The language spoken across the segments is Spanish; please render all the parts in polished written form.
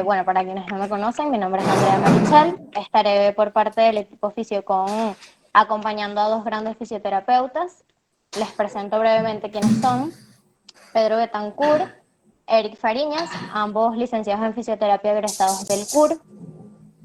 Bueno, para quienes no me conocen, mi nombre es Andrea Marichal. Estaré por parte del equipo Fisiocon acompañando a dos grandes fisioterapeutas. Les presento brevemente quiénes son. Pedro Betancourt, Eric Fariñas, ambos licenciados en fisioterapia egresados del CUR.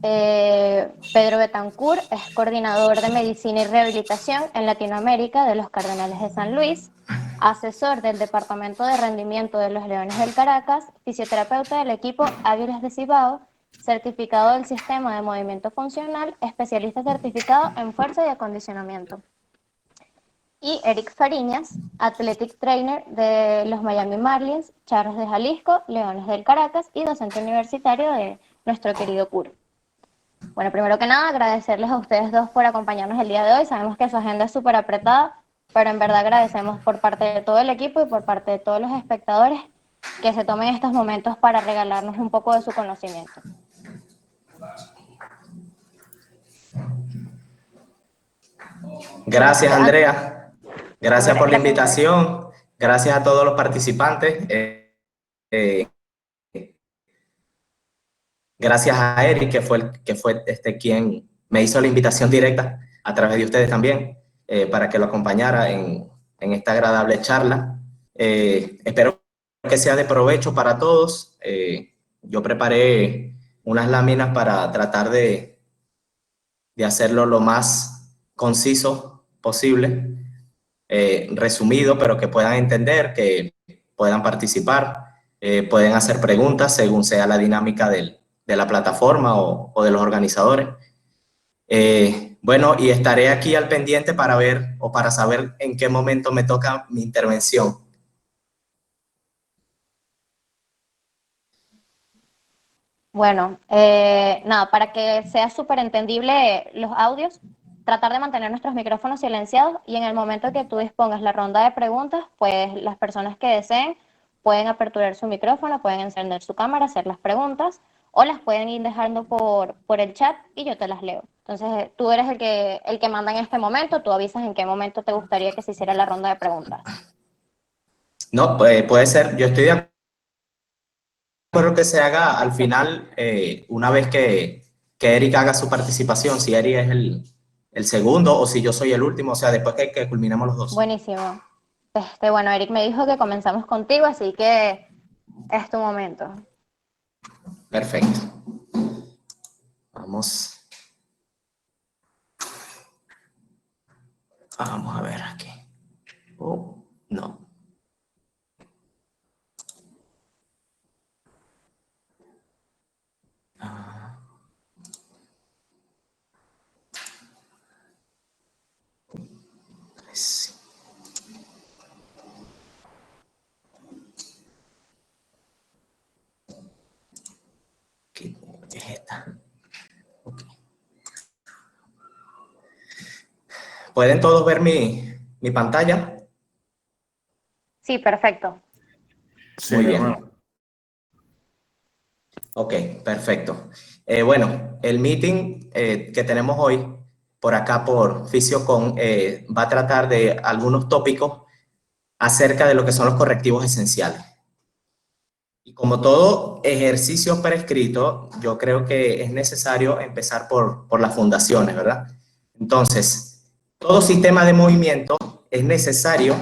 Pedro Betancourt es coordinador de medicina y rehabilitación en Latinoamérica de los Cardenales de San Luis, asesor del Departamento de Rendimiento de los Leones del Caracas, fisioterapeuta del equipo Águilas de Cibao, certificado del Sistema de Movimiento Funcional, especialista certificado en fuerza y acondicionamiento. Y Eric Fariñas, Athletic Trainer de los Miami Marlins, Charros de Jalisco, Leones del Caracas y docente universitario de nuestro querido CUR. Bueno, primero que nada, agradecerles a ustedes dos por acompañarnos el día de hoy. Sabemos que su agenda es súper apretada, pero en verdad agradecemos por parte de todo el equipo y por parte de todos los espectadores que se tomen estos momentos para regalarnos un poco de su conocimiento. Gracias, Andrea. Gracias por la Gracias. invitación. Gracias a todos los participantes. Gracias a Eric, que fue quien me hizo la invitación directa a través de ustedes también, para que lo acompañara en esta agradable charla. Espero que sea de provecho para todos. Yo preparé unas láminas para tratar de hacerlo lo más conciso posible, resumido, pero que puedan entender, que puedan participar, pueden hacer preguntas según sea la dinámica de la plataforma o de los organizadores. Bueno, y estaré aquí al pendiente para ver o para saber en qué momento me toca mi intervención. Bueno, nada, para que sea súper entendible los audios, tratar de mantener nuestros micrófonos silenciados y en el momento que tú dispongas la ronda de preguntas, pues las personas que deseen pueden aperturar su micrófono, pueden encender su cámara, hacer las preguntas o las pueden ir dejando por el chat y yo te las leo. Entonces, tú eres el que manda en este momento, tú avisas en qué momento te gustaría que se hiciera la ronda de preguntas. No, puede ser, yo estoy de acuerdo que se haga al final, una vez que Eric haga su participación, si Eric es el segundo o si yo soy el último, o sea, después que culminemos los dos. Buenísimo. Bueno, Eric me dijo que comenzamos contigo, así que es tu momento. Perfecto. Vamos a ver aquí. Oh, no. Sí. ¿Qué es esta? Okay. ¿Pueden todos ver mi pantalla? Sí, perfecto. Sí, muy bien. hermano. Ok, perfecto. Bueno, el meeting que tenemos hoy por acá por Fisiocon va a tratar de algunos tópicos acerca de lo que son los correctivos esenciales. Y como todo ejercicio prescrito, yo creo que es necesario empezar por las fundaciones, ¿verdad? Entonces, todo sistema de movimiento es necesario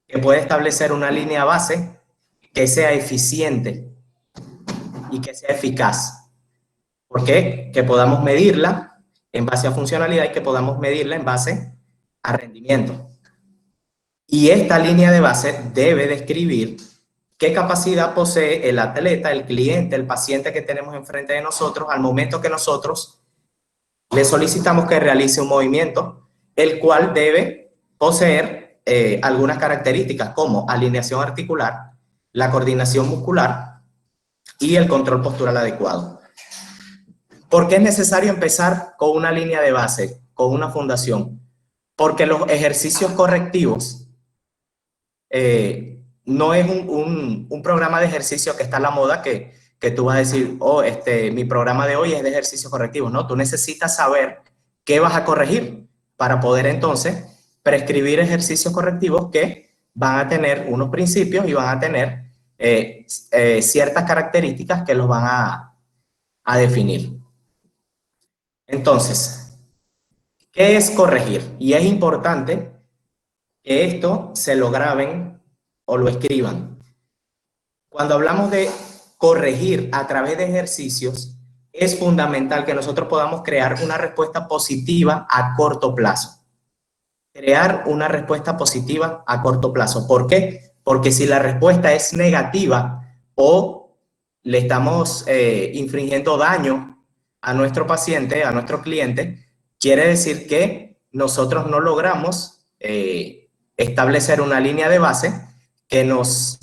que pueda establecer una línea base que sea eficiente y que sea eficaz. ¿Por qué? Que podamos medirla en base a funcionalidad y que podamos medirla en base a rendimiento. Y esta línea de base debe describir qué capacidad posee el atleta, el cliente, el paciente que tenemos enfrente de nosotros al momento que nosotros le solicitamos que realice un movimiento, el cual debe poseer algunas características como alineación articular, la coordinación muscular y el control postural adecuado. ¿Por qué es necesario empezar con una línea de base, con una fundación? Porque los ejercicios correctivos no es un programa de ejercicio que está a la moda que tú vas a decir, oh, mi programa de hoy es de ejercicios correctivos. No, tú necesitas saber qué vas a corregir para poder entonces prescribir ejercicios correctivos que van a tener unos principios y van a tener ciertas características que los van a definir. Entonces, ¿qué es corregir? Y es importante que esto se lo graben o lo escriban. Cuando hablamos de corregir a través de ejercicios, es fundamental que nosotros podamos crear una respuesta positiva a corto plazo. Crear una respuesta positiva a corto plazo. ¿Por qué? Porque si la respuesta es negativa o le estamos infringiendo daño a nuestro paciente, a nuestro cliente, quiere decir que nosotros no logramos establecer una línea de base que nos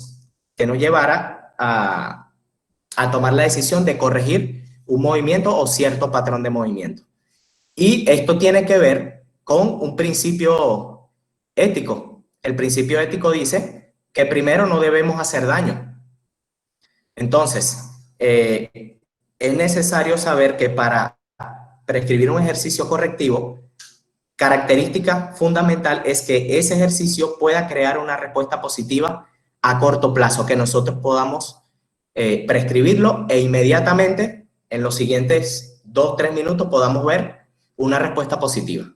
llevara a tomar la decisión de corregir un movimiento o cierto patrón de movimiento. Y esto tiene que ver con un principio ético. El principio ético dice que primero no debemos hacer daño. Entonces, es necesario saber que para prescribir un ejercicio correctivo, característica fundamental es que ese ejercicio pueda crear una respuesta positiva a corto plazo, que nosotros podamos prescribirlo e inmediatamente en los siguientes 2-3 minutos podamos ver una respuesta positiva.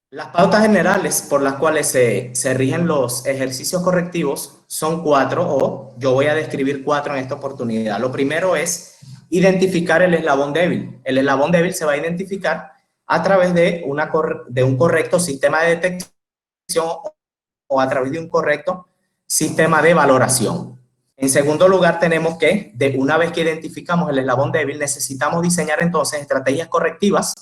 Las pautas generales por las cuales se rigen los ejercicios correctivos son 4, o yo voy a describir 4 en esta oportunidad. Lo primero es identificar el eslabón débil. El eslabón débil se va a identificar a través de un correcto sistema de detección o a través de un correcto sistema de valoración. En segundo lugar, tenemos que, una vez que identificamos el eslabón débil, necesitamos diseñar entonces estrategias correctivas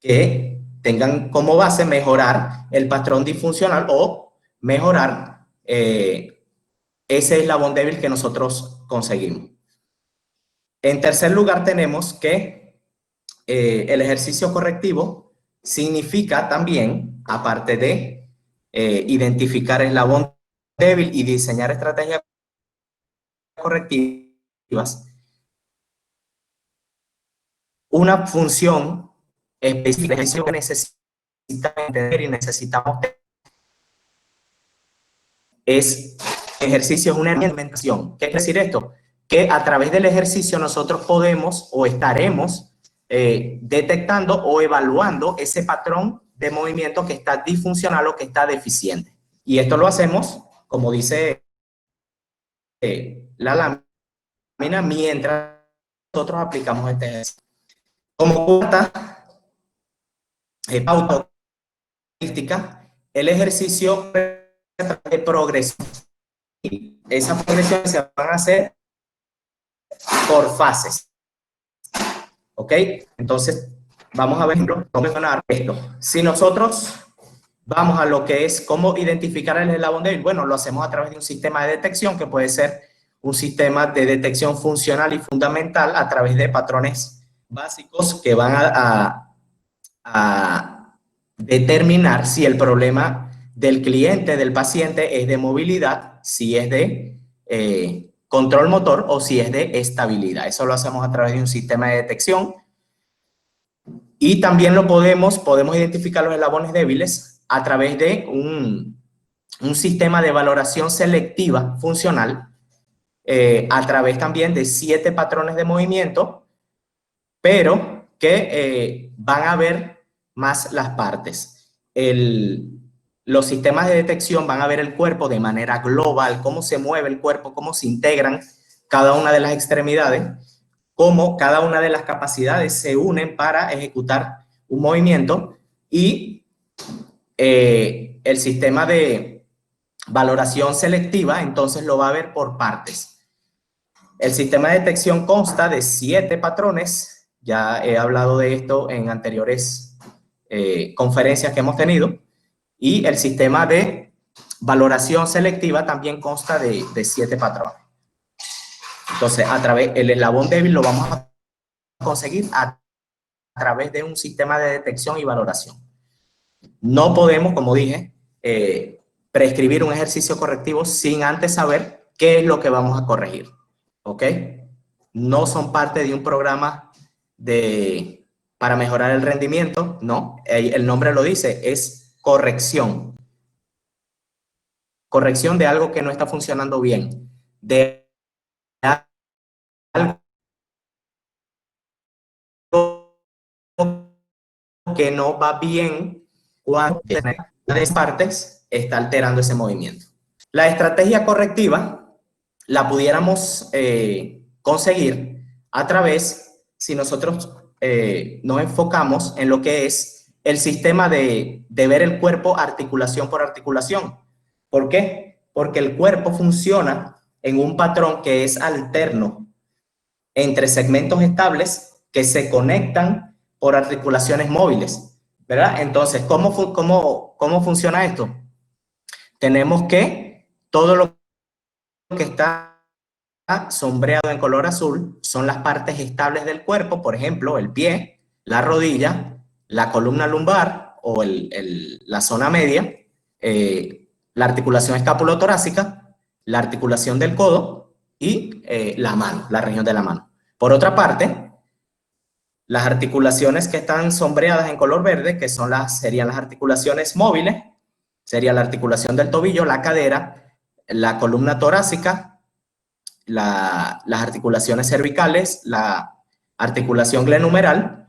que tengan como base mejorar el patrón disfuncional o mejorar ese eslabón débil que nosotros conseguimos. En tercer lugar, tenemos que el ejercicio correctivo significa también, aparte de identificar el eslabón débil y diseñar estrategias correctivas, una función específica que necesitamos entender y necesitamos es ejercicio, es una alimentación. ¿Qué quiere decir esto? Que a través del ejercicio nosotros podemos o estaremos detectando o evaluando ese patrón de movimiento que está disfuncional o que está deficiente. Y esto lo hacemos, como dice la lámina, mientras nosotros aplicamos este ejercicio. Como cuarta pauta, el ejercicio de progresión. Esas progresiones se van a hacer por fases. ¿Ok? Entonces, vamos a ver, cómo mencionar esto. Si nosotros vamos a lo que es cómo identificar el eslabón débil, bueno, lo hacemos a través de un sistema de detección que puede ser un sistema de detección funcional y fundamental a través de patrones básicos que van a determinar si el problema del cliente, del paciente, es de movilidad, si es de control motor o si es de estabilidad. Eso lo hacemos a través de un sistema de detección. Y también podemos identificar los eslabones débiles a través de un sistema de valoración selectiva funcional, a través también de 7 patrones de movimiento, pero que van a ver más las partes. Los sistemas de detección van a ver el cuerpo de manera global, cómo se mueve el cuerpo, cómo se integran cada una de las extremidades, cómo cada una de las capacidades se unen para ejecutar un movimiento, y el sistema de valoración selectiva entonces lo va a ver por partes. El sistema de detección consta de 7 patrones, ya he hablado de esto en anteriores conferencias que hemos tenido, y el sistema de valoración selectiva también consta de 7 patrones. Entonces, el eslabón débil lo vamos a conseguir a través de un sistema de detección y valoración. No podemos, como dije, prescribir un ejercicio correctivo sin antes saber qué es lo que vamos a corregir. ¿Ok? No son parte de un programa para mejorar el rendimiento, no. El nombre lo dice, es corrección. corrección de algo que no está funcionando bien, de algo que no va bien cuando una de las partes está alterando ese movimiento. La estrategia correctiva la pudiéramos conseguir a través, si nosotros nos enfocamos en lo que es el sistema de ver el cuerpo articulación por articulación. ¿Por qué? Porque el cuerpo funciona en un patrón que es alterno entre segmentos estables que se conectan por articulaciones móviles, ¿verdad? Entonces, ¿cómo funciona esto? Tenemos que todo lo que está sombreado en color azul son las partes estables del cuerpo, por ejemplo, el pie, la rodilla, la columna lumbar o la zona media, la articulación escapulotorácica, la articulación del codo y la mano, la región de la mano. Por otra parte, las articulaciones que están sombreadas en color verde, que serían las articulaciones móviles, sería la articulación del tobillo, la cadera, la columna torácica, las articulaciones cervicales, la articulación glenumeral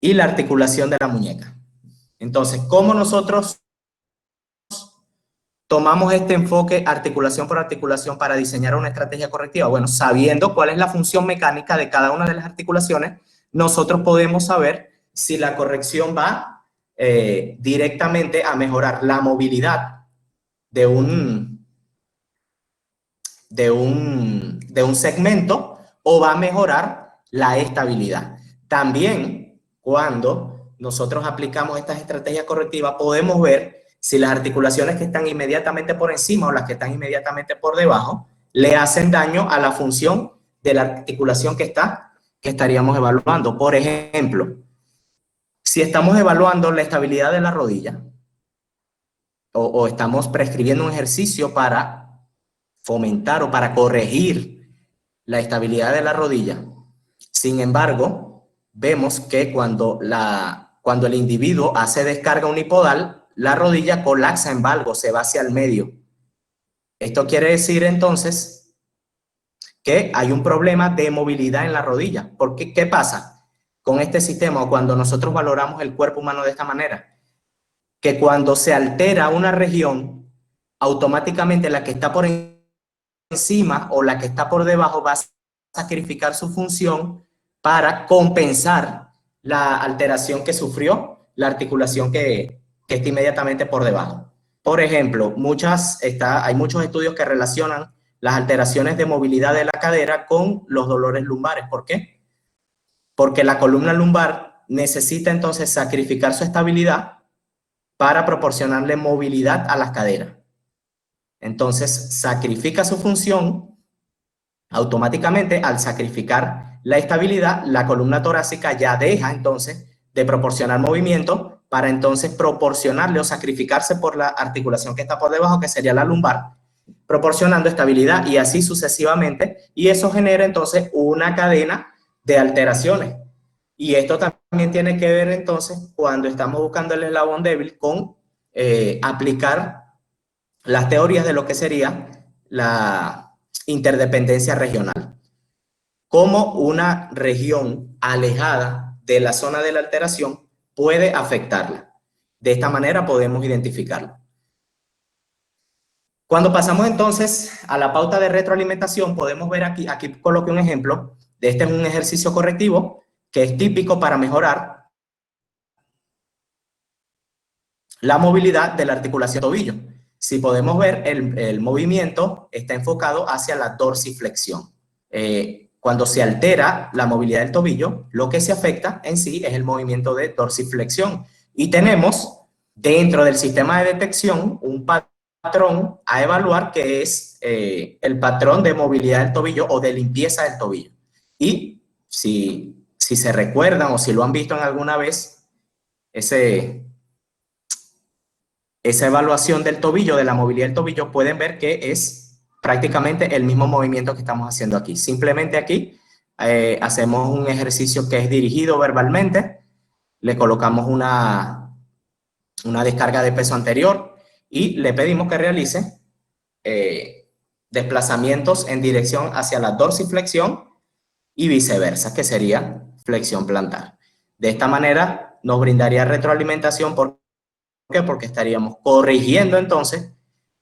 y la articulación de la muñeca. Entonces, ¿cómo nosotros tomamos este enfoque articulación por articulación para diseñar una estrategia correctiva? Bueno, sabiendo cuál es la función mecánica de cada una de las articulaciones, nosotros podemos saber si la corrección va directamente a mejorar la movilidad de un segmento o va a mejorar la estabilidad. También, cuando nosotros aplicamos estas estrategias correctivas, podemos ver si las articulaciones que están inmediatamente por encima o las que están inmediatamente por debajo le hacen daño a la función de la articulación que estaríamos evaluando. Por ejemplo, si estamos evaluando la estabilidad de la rodilla o estamos prescribiendo un ejercicio para fomentar o para corregir la estabilidad de la rodilla, sin embargo, vemos que cuando el individuo hace descarga unipodal, la rodilla colapsa en valgo, se va hacia el medio. Esto quiere decir entonces que hay un problema de movilidad en la rodilla. Porque, ¿qué pasa con este sistema o cuando nosotros valoramos el cuerpo humano de esta manera? Que cuando se altera una región, automáticamente la que está por encima o la que está por debajo va a sacrificar su función para compensar la alteración que sufrió la articulación que está inmediatamente por debajo. Por ejemplo, hay muchos estudios que relacionan las alteraciones de movilidad de la cadera con los dolores lumbares. ¿Por qué? Porque la columna lumbar necesita entonces sacrificar su estabilidad para proporcionarle movilidad a las caderas. Entonces, sacrifica su función automáticamente. Al sacrificar la estabilidad, la columna torácica ya deja entonces de proporcionar movimiento para entonces proporcionarle o sacrificarse por la articulación que está por debajo, que sería la lumbar, proporcionando estabilidad y así sucesivamente, y eso genera entonces una cadena de alteraciones. Y esto también tiene que ver entonces cuando estamos buscando el eslabón débil con aplicar las teorías de lo que sería la interdependencia regional. Cómo una región alejada de la zona de la alteración puede afectarla. De esta manera podemos identificarlo. Cuando pasamos entonces a la pauta de retroalimentación, podemos ver aquí coloqué un ejemplo. Este es un ejercicio correctivo que es típico para mejorar la movilidad de la articulación tobillo. Si podemos ver, el movimiento está enfocado hacia la dorsiflexión. Cuando se altera la movilidad del tobillo, lo que se afecta en sí es el movimiento de dorsiflexión. Y tenemos dentro del sistema de detección un patrón a evaluar que es el patrón de movilidad del tobillo o de limpieza del tobillo. Y si se recuerdan o si lo han visto en alguna vez, esa evaluación del tobillo, de la movilidad del tobillo, pueden ver que es prácticamente el mismo movimiento que estamos haciendo aquí. Simplemente aquí hacemos un ejercicio que es dirigido verbalmente, le colocamos una descarga de peso anterior y le pedimos que realice desplazamientos en dirección hacia la dorsiflexión y viceversa, que sería flexión plantar. De esta manera nos brindaría retroalimentación. ¿Por qué? Porque estaríamos corrigiendo entonces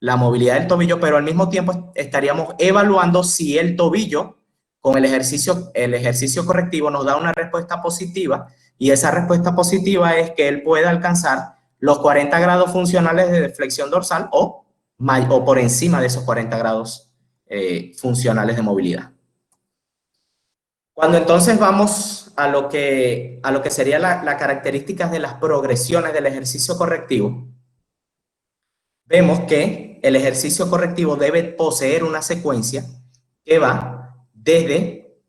la movilidad del tobillo, pero al mismo tiempo estaríamos evaluando si el tobillo con el ejercicio correctivo nos da una respuesta positiva, y esa respuesta positiva es que él pueda alcanzar los 40 grados funcionales de flexión dorsal o por encima de esos 40 grados funcionales de movilidad. Cuando entonces vamos a lo que sería las características de las progresiones del ejercicio correctivo, vemos que el ejercicio correctivo debe poseer una secuencia que va desde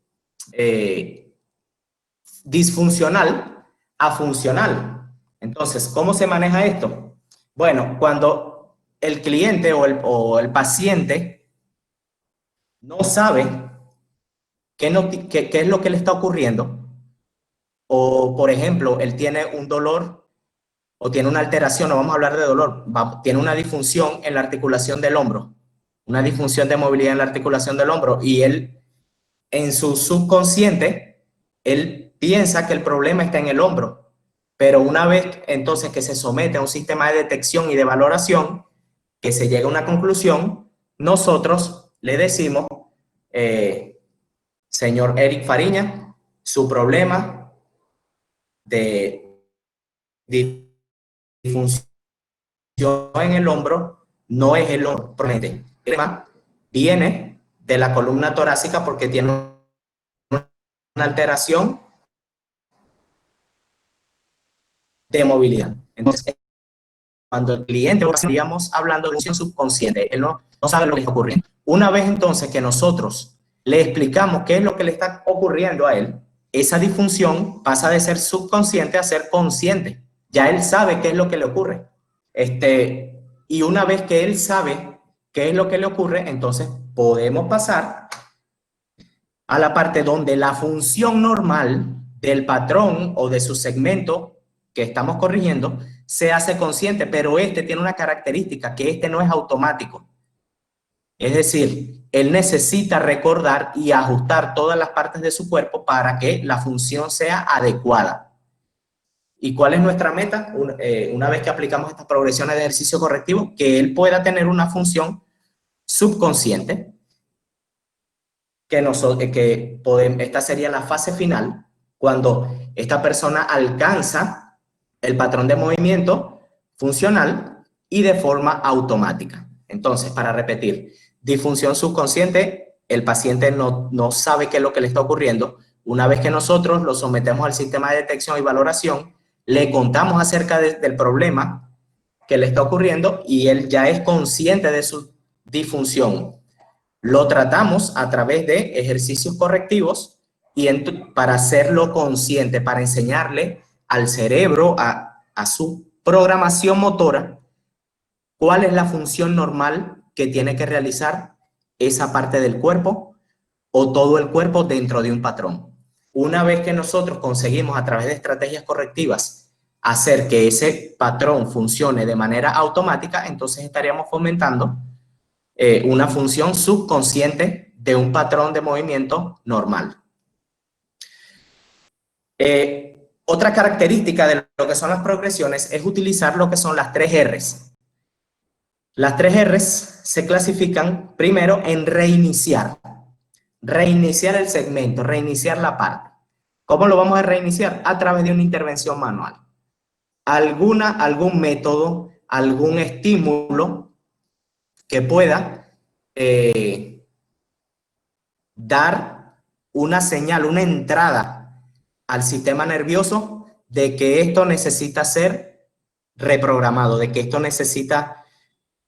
disfuncional a funcional. Entonces, ¿cómo se maneja esto? Bueno, cuando el cliente o el paciente no sabe qué es lo que le está ocurriendo, o por ejemplo, él tiene un dolor o tiene una alteración, no vamos a hablar de dolor, tiene una disfunción en la articulación del hombro, una disfunción de movilidad en la articulación del hombro, y él, en su subconsciente, él piensa que el problema está en el hombro, pero una vez entonces que se somete a un sistema de detección y de valoración, que se llega a una conclusión, nosotros le decimos, señor Eric Fariña, su problema de disfunción en el hombro no es el hombro, el problema viene de la columna torácica porque tiene una alteración de movilidad. Entonces, cuando el cliente, estaríamos hablando de función subconsciente, él no sabe lo que está ocurriendo. Una vez entonces que nosotros le explicamos qué es lo que le está ocurriendo a él, esa disfunción pasa de ser subconsciente a ser consciente. Ya él sabe qué es lo que le ocurre. Y una vez que él sabe qué es lo que le ocurre, entonces podemos pasar a la parte donde la función normal del patrón o de su segmento que estamos corrigiendo se hace consciente, pero este tiene una característica, que este no es automático. Es decir, él necesita recordar y ajustar todas las partes de su cuerpo para que la función sea adecuada. ¿Y cuál es nuestra meta? Una vez que aplicamos estas progresiones de ejercicio correctivo, que él pueda tener una función subconsciente, esta sería la fase final, cuando esta persona alcanza el patrón de movimiento funcional y de forma automática. Entonces, para repetir, disfunción subconsciente, el paciente no sabe qué es lo que le está ocurriendo. Una vez que nosotros lo sometemos al sistema de detección y valoración, le contamos acerca del problema que le está ocurriendo y él ya es consciente de su disfunción. Lo tratamos a través de ejercicios correctivos y para hacerlo consciente, para enseñarle al cerebro, a su programación motora, cuál es la función normal que tiene que realizar esa parte del cuerpo o todo el cuerpo dentro de un patrón. Una vez que nosotros conseguimos a través de estrategias correctivas hacer que ese patrón funcione de manera automática, entonces estaríamos fomentando una función subconsciente de un patrón de movimiento normal. Otra característica de lo que son las progresiones es utilizar lo que son las 3 R's. Las 3 R's se clasifican primero en reiniciar. Reiniciar el segmento, reiniciar la parte. ¿Cómo lo vamos a reiniciar? A través de una intervención manual. Algún método, algún estímulo que pueda dar una señal, una entrada al sistema nervioso de que esto necesita ser reprogramado, de que esto necesita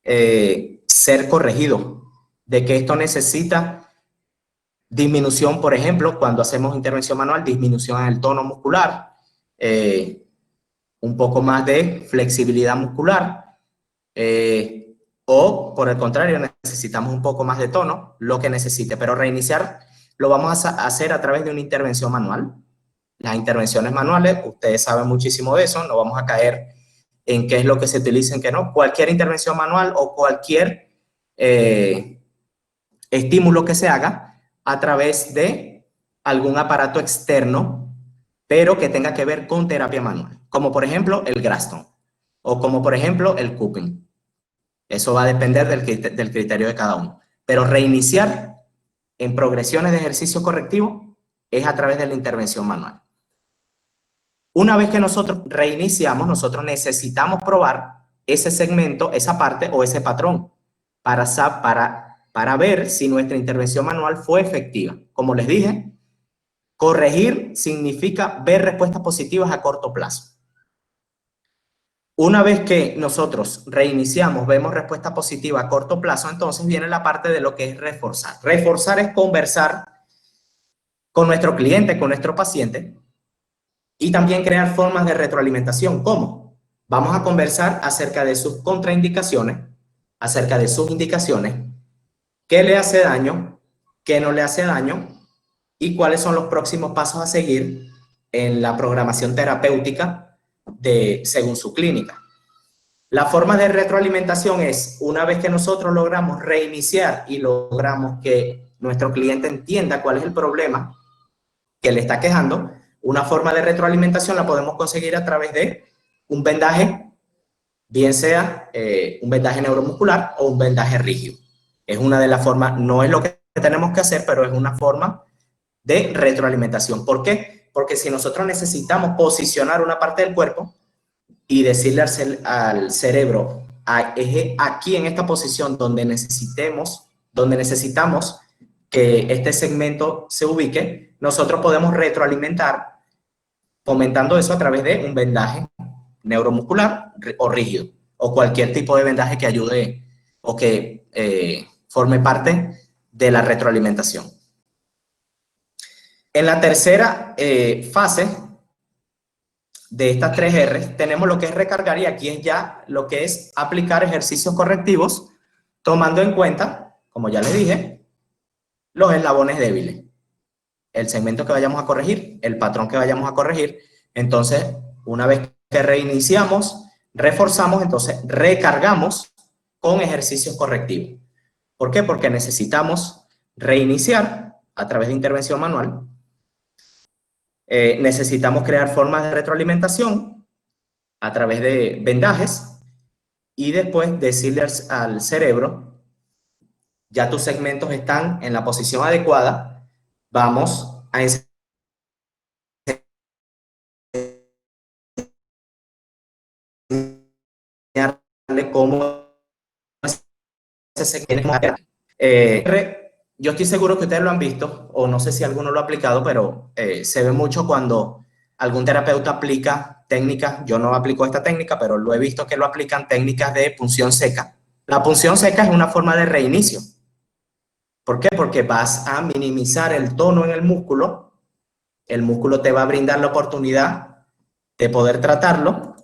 ser corregido, de que esto necesita disminución, por ejemplo, cuando hacemos intervención manual, disminución en el tono muscular, un poco más de flexibilidad muscular, o por el contrario, necesitamos un poco más de tono, lo que necesite, pero reiniciar lo vamos a hacer a través de una intervención manual. Las intervenciones manuales, ustedes saben muchísimo de eso, no vamos a caer en qué es lo que se utiliza, en qué no. Cualquier intervención manual o cualquier estímulo que se haga a través de algún aparato externo, pero que tenga que ver con terapia manual, como por ejemplo el Graston o como por ejemplo el cupping. Eso va a depender del criterio de cada uno. Pero reiniciar en progresiones de ejercicio correctivo es a través de la intervención manual. Una vez que nosotros reiniciamos, nosotros necesitamos probar ese segmento, esa parte o ese patrón para ver si nuestra intervención manual fue efectiva. Como les dije, corregir significa ver respuestas positivas a corto plazo. Una vez que nosotros reiniciamos, vemos respuesta positiva a corto plazo, entonces viene la parte de lo que es reforzar. Reforzar es conversar con nuestro cliente, con nuestro paciente, y también crear formas de retroalimentación. ¿Cómo? Vamos a conversar acerca de sus contraindicaciones, acerca de sus indicaciones, qué le hace daño, qué no le hace daño y cuáles son los próximos pasos a seguir en la programación terapéutica según su clínica. La forma de retroalimentación es, una vez que nosotros logramos reiniciar y logramos que nuestro cliente entienda cuál es el problema que le está quejando, una forma de retroalimentación la podemos conseguir a través de un vendaje, bien sea un vendaje neuromuscular o un vendaje rígido. Es una de las formas, no es lo que tenemos que hacer, pero es una forma de retroalimentación. ¿Por qué? Porque si nosotros necesitamos posicionar una parte del cuerpo y decirle al cerebro, aquí en esta posición donde necesitamos que este segmento se ubique, nosotros podemos retroalimentar fomentando eso a través de un vendaje neuromuscular o rígido, o cualquier tipo de vendaje que ayude o que forme parte de la retroalimentación. En la tercera fase de estas 3 R, tenemos lo que es recargar, y aquí es ya lo que es aplicar ejercicios correctivos, tomando en cuenta, como ya les dije, los eslabones débiles. El segmento que vayamos a corregir, el patrón que vayamos a corregir. Entonces, una vez que reiniciamos, reforzamos, entonces recargamos con ejercicios correctivos. ¿Por qué? Porque necesitamos reiniciar a través de intervención manual. Necesitamos crear formas de retroalimentación a través de vendajes y después decirle al cerebro, ya tus segmentos están en la posición adecuada, vamos a enseñarle cómo ese segmento. Yo estoy seguro que ustedes lo han visto, o no sé si alguno lo ha aplicado, pero se ve mucho cuando algún terapeuta aplica técnicas. Yo no aplico esta técnica, pero lo he visto que lo aplican, técnicas de punción seca. La punción seca es una forma de reinicio. ¿Por qué? Porque vas a minimizar el tono en el músculo te va a brindar la oportunidad de poder tratarlo,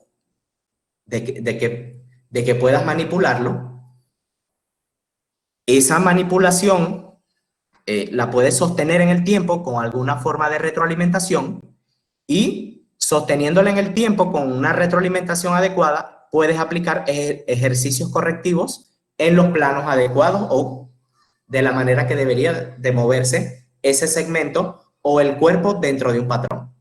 de que puedas manipularlo. Esa manipulación la puedes sostener en el tiempo con alguna forma de retroalimentación, y sosteniéndola en el tiempo con una retroalimentación adecuada, puedes aplicar ejercicios correctivos en los planos adecuados o de la manera que debería de moverse ese segmento o el cuerpo dentro de un patrón.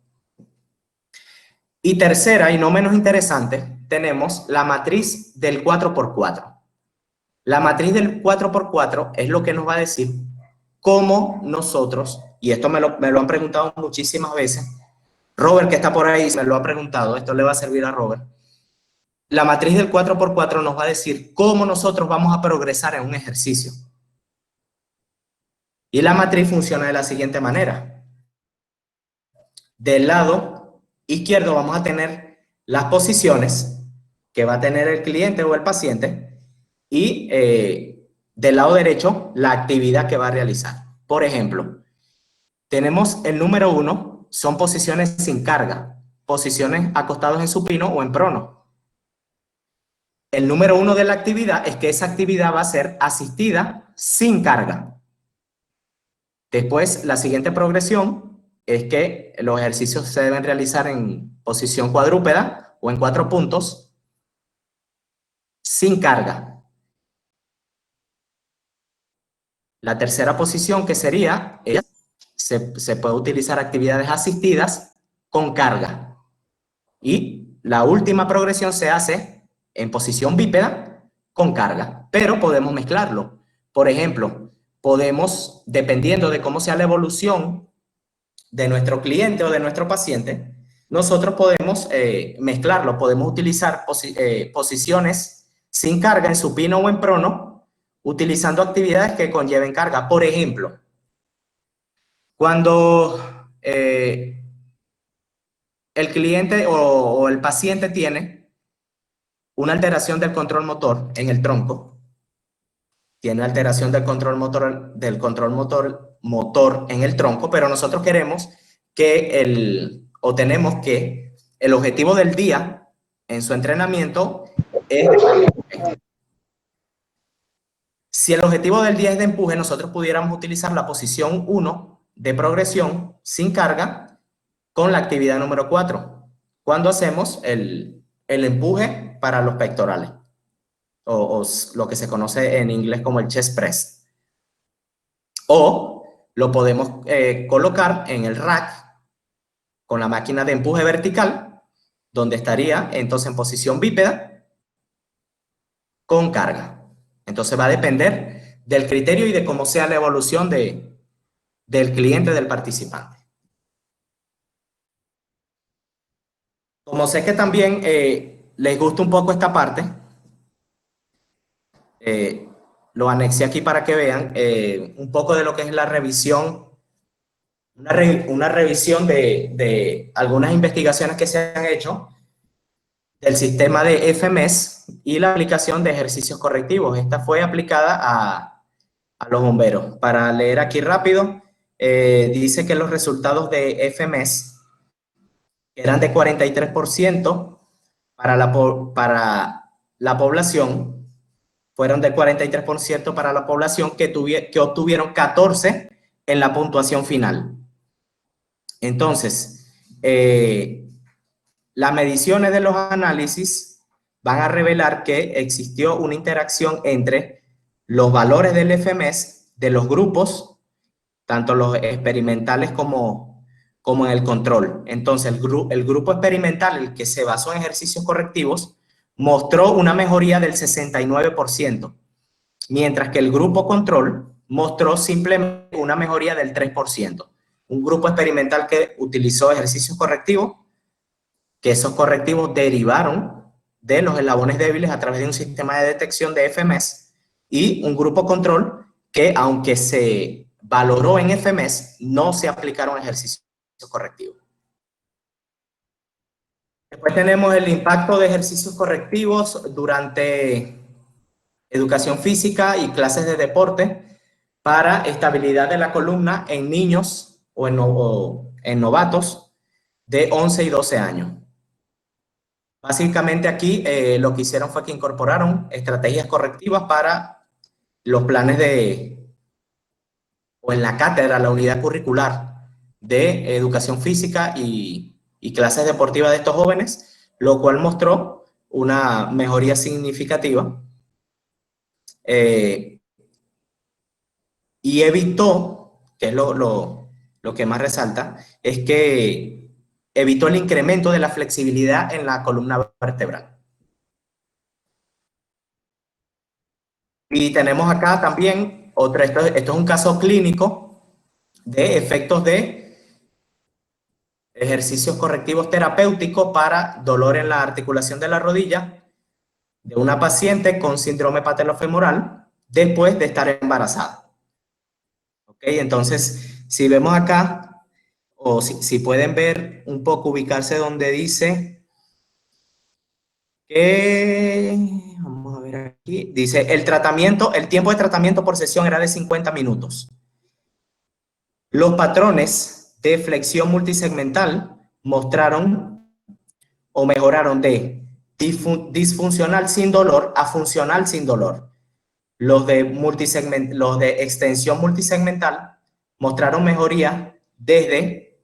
Y tercera, y no menos interesante, tenemos la matriz del 4x4. La matriz del 4x4 es lo que nos va a decir cómo nosotros, y esto me lo han preguntado muchísimas veces, Robert, que está por ahí, me lo ha preguntado, esto le va a servir a Robert. La matriz del 4x4 nos va a decir cómo nosotros vamos a progresar en un ejercicio. Y la matriz funciona de la siguiente manera. Del lado izquierdo vamos a tener las posiciones que va a tener el cliente o el paciente, y del lado derecho la actividad que va a realizar. Por ejemplo, tenemos el número 1, son posiciones sin carga, posiciones acostados en supino o en prono. El número 1 de la actividad es que esa actividad va a ser asistida sin carga. Después, la siguiente progresión es que los ejercicios se deben realizar en posición cuadrúpeda o en 4 puntos sin carga. La tercera posición, que sería, se puede utilizar actividades asistidas con carga. Y la última progresión se hace en posición bípeda con carga, pero podemos mezclarlo. Por ejemplo, podemos, dependiendo de cómo sea la evolución de nuestro cliente o de nuestro paciente, nosotros podemos mezclarlo, podemos utilizar posiciones sin carga en supino o en prono, utilizando actividades que conlleven carga. Por ejemplo, cuando el cliente o el paciente tiene una alteración del control motor en el tronco, tiene alteración del control motor en el tronco, pero nosotros queremos o tenemos que el objetivo del día en su entrenamiento es de empuje. Si el objetivo del día es de empuje, nosotros pudiéramos utilizar la posición 1 de progresión sin carga con la actividad número 4, cuando hacemos el empuje para los pectorales, o lo que se conoce en inglés como el chest press. O lo podemos colocar en el rack con la máquina de empuje vertical, donde estaría entonces en posición bípeda con carga. Entonces va a depender del criterio y de cómo sea la evolución del cliente, del participante. Como sé que también les gusta un poco esta parte, lo anexé aquí para que vean un poco de lo que es la revisión, una revisión de algunas investigaciones que se han hecho del sistema de FMS y la aplicación de ejercicios correctivos. Esta fue aplicada a los bomberos. Para leer aquí rápido, dice que los resultados de FMS eran de 43% para la población, fueron de 43% para la población que obtuvieron 14 en la puntuación final. Entonces, las mediciones de los análisis van a revelar que existió una interacción entre los valores del FMS de los grupos, tanto los experimentales como en el control. Entonces, el grupo experimental, el que se basó en ejercicios correctivos, mostró una mejoría del 69%, mientras que el grupo control mostró simplemente una mejoría del 3%. Un grupo experimental que utilizó ejercicios correctivos, que esos correctivos derivaron de los eslabones débiles a través de un sistema de detección de FMS, y un grupo control que, aunque se valoró en FMS, no se aplicaron ejercicios correctivos. Después tenemos el impacto de ejercicios correctivos durante educación física y clases de deporte para estabilidad de la columna en niños o en novatos de 11 y 12 años. Básicamente aquí lo que hicieron fue que incorporaron estrategias correctivas para los planes o en la cátedra, la unidad curricular de educación física y clases deportivas de estos jóvenes, lo cual mostró una mejoría significativa y evitó, que es lo que más resalta, es que evitó el incremento de la flexibilidad en la columna vertebral. Y tenemos acá también esto es un caso clínico de efectos de ejercicios correctivos terapéuticos para dolor en la articulación de la rodilla de una paciente con síndrome patelofemoral después de estar embarazada. ¿Ok? Entonces, si vemos acá, o si pueden ver un poco, ubicarse donde dice que, vamos a ver aquí, dice el tiempo de tratamiento por sesión era de 50 minutos. Los patrones de flexión multisegmental mostraron o mejoraron de disfuncional sin dolor a funcional sin dolor. Los de extensión multisegmental mostraron mejoría desde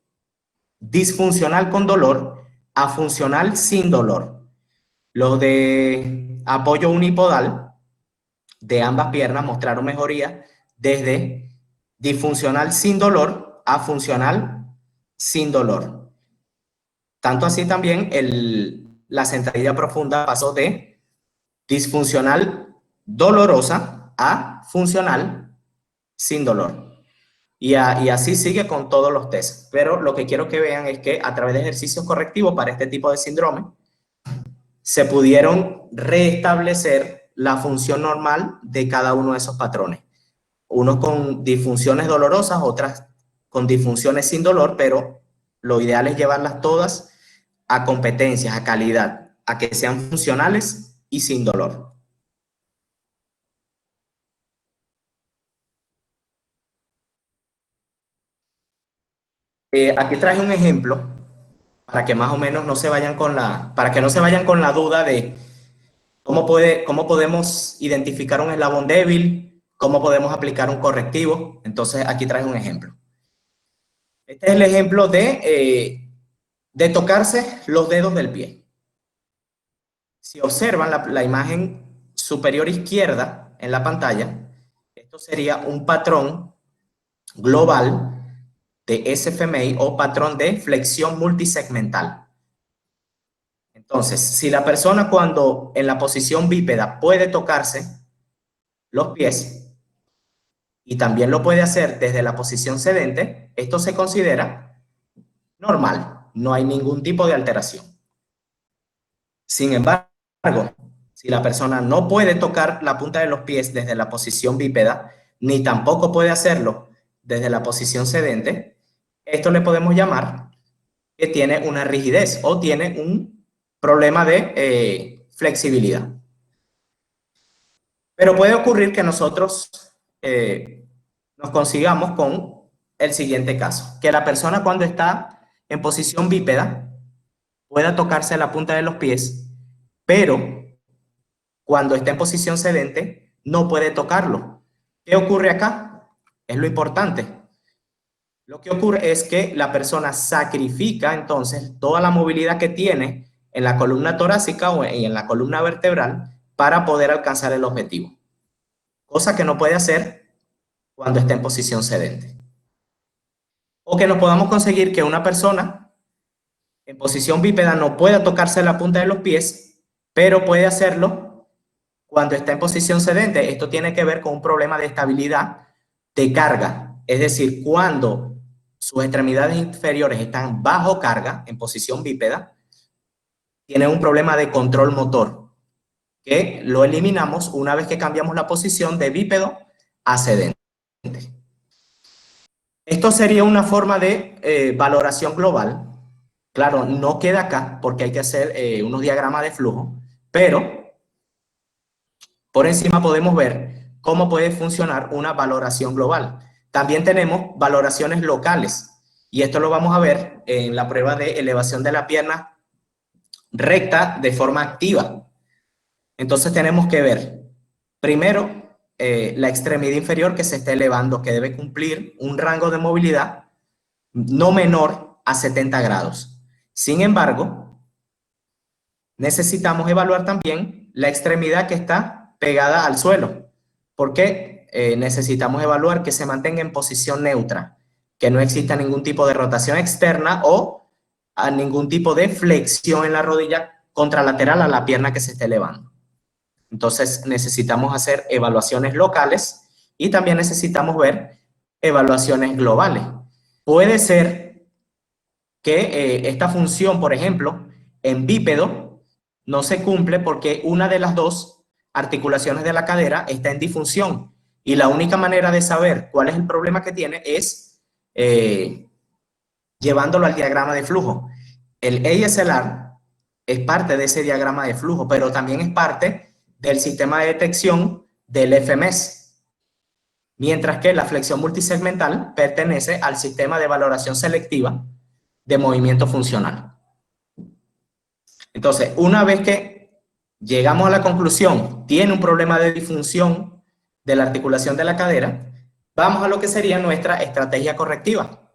disfuncional con dolor a funcional sin dolor. Los de apoyo unipodal de ambas piernas mostraron mejoría desde disfuncional sin dolor a funcional sin dolor. Tanto así también la sentadilla profunda pasó de disfuncional dolorosa a funcional sin dolor. Y así sigue con todos los tests. Pero lo que quiero que vean es que a través de ejercicios correctivos para este tipo de síndrome, se pudieron restablecer la función normal de cada uno de esos patrones. Unos con disfunciones dolorosas, otras con disfunciones sin dolor, pero lo ideal es llevarlas todas a competencias, a calidad, a que sean funcionales y sin dolor. Aquí traje un ejemplo para que más o menos no se vayan para que no se vayan con la duda de cómo podemos identificar un eslabón débil, cómo podemos aplicar un correctivo. Entonces aquí traje un ejemplo. Este es el ejemplo de tocarse los dedos del pie. Si observan la imagen superior izquierda en la pantalla, esto sería un patrón global de SFMI o patrón de flexión multisegmental. Entonces, si la persona cuando en la posición bípeda puede tocarse los pies y también lo puede hacer desde la posición sedente, esto se considera normal, no hay ningún tipo de alteración. Sin embargo, si la persona no puede tocar la punta de los pies desde la posición bípeda, ni tampoco puede hacerlo desde la posición sedente, esto le podemos llamar que tiene una rigidez o tiene un problema de flexibilidad. Pero puede ocurrir que nosotros nos consigamos con el siguiente caso, que la persona cuando está en posición bípeda pueda tocarse la punta de los pies, pero cuando está en posición sedente no puede tocarlo. ¿Qué ocurre acá? Es lo importante. Lo que ocurre es que la persona sacrifica entonces toda la movilidad que tiene en la columna torácica y en la columna vertebral para poder alcanzar el objetivo. Cosa que no puede hacer cuando está en posición sedente. O que nos podamos conseguir que una persona en posición bípeda no pueda tocarse la punta de los pies, pero puede hacerlo cuando está en posición sedente. Esto tiene que ver con un problema de estabilidad de carga. Es decir, cuando sus extremidades inferiores están bajo carga, en posición bípeda, tiene un problema de control motor, que lo eliminamos una vez que cambiamos la posición de bípedo a sedente. Esto sería una forma de valoración global. Claro, no queda acá porque hay que hacer unos diagramas de flujo, pero por encima podemos ver cómo puede funcionar una valoración global. También tenemos valoraciones locales y esto lo vamos a ver en la prueba de elevación de la pierna recta de forma activa. Entonces tenemos que ver primero la extremidad inferior que se está elevando, que debe cumplir un rango de movilidad no menor a 70 grados. Sin embargo, necesitamos evaluar también la extremidad que está pegada al suelo, porque necesitamos evaluar que se mantenga en posición neutra, que no exista ningún tipo de rotación externa o ningún tipo de flexión en la rodilla contralateral a la pierna que se esté elevando. Entonces necesitamos hacer evaluaciones locales y también necesitamos ver evaluaciones globales. Puede ser que esta función, por ejemplo, en bípedo no se cumple porque una de las dos articulaciones de la cadera está en disfunción y la única manera de saber cuál es el problema que tiene es llevándolo al diagrama de flujo. El ASLR es parte de ese diagrama de flujo, pero también es parte del sistema de detección del FMS, mientras que la flexión multisegmental pertenece al sistema de valoración selectiva de movimiento funcional. Entonces, una vez que llegamos a la conclusión, tiene un problema de disfunción de la articulación de la cadera, vamos a lo que sería nuestra estrategia correctiva.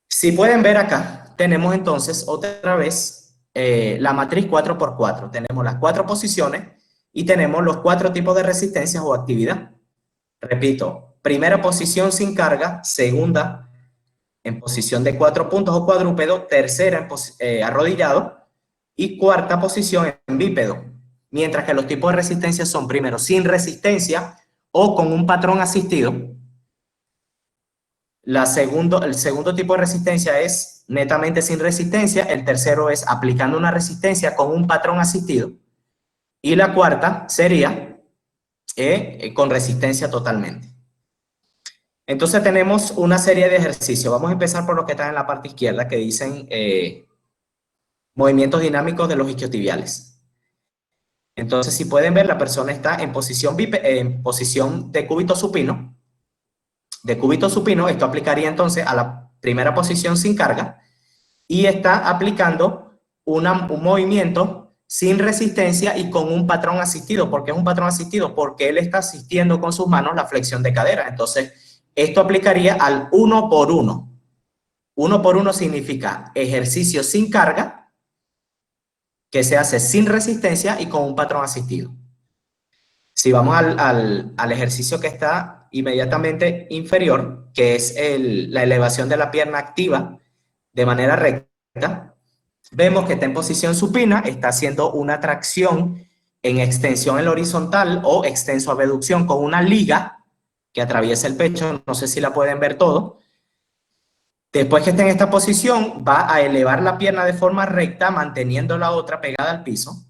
Si pueden ver acá, tenemos entonces otra vez la matriz 4x4. Tenemos las 4 posiciones y tenemos los 4 tipos de resistencias o actividad. Repito, primera posición sin carga, segunda en posición de 4 puntos o cuadrúpedo, tercera en arrodillado y cuarta posición en bípedo. Mientras que los tipos de resistencia son primero sin resistencia o con un patrón asistido. El segundo tipo de resistencia es netamente sin resistencia, el tercero es aplicando una resistencia con un patrón asistido y la cuarta sería con resistencia totalmente. Entonces tenemos una serie de ejercicios. Vamos a empezar por los que están en la parte izquierda que dicen movimientos dinámicos de los isquiotibiales. Entonces, si pueden ver, la persona está en posición de cúbito supino. Esto aplicaría entonces a la primera posición sin carga y está aplicando un movimiento sin resistencia y con un patrón asistido. ¿Por qué es un patrón asistido? Porque él está asistiendo con sus manos la flexión de cadera. Entonces, esto aplicaría al 1 por 1. 1 por 1 significa ejercicio sin carga, que se hace sin resistencia y con un patrón asistido. Si vamos al ejercicio que está inmediatamente inferior, que es la elevación de la pierna activa de manera recta, vemos que está en posición supina, está haciendo una tracción en extensión en la horizontal o extenso abducción con una liga que atraviesa el pecho, no sé si la pueden ver todo. Después que esté en esta posición, va a elevar la pierna de forma recta, manteniendo la otra pegada al piso,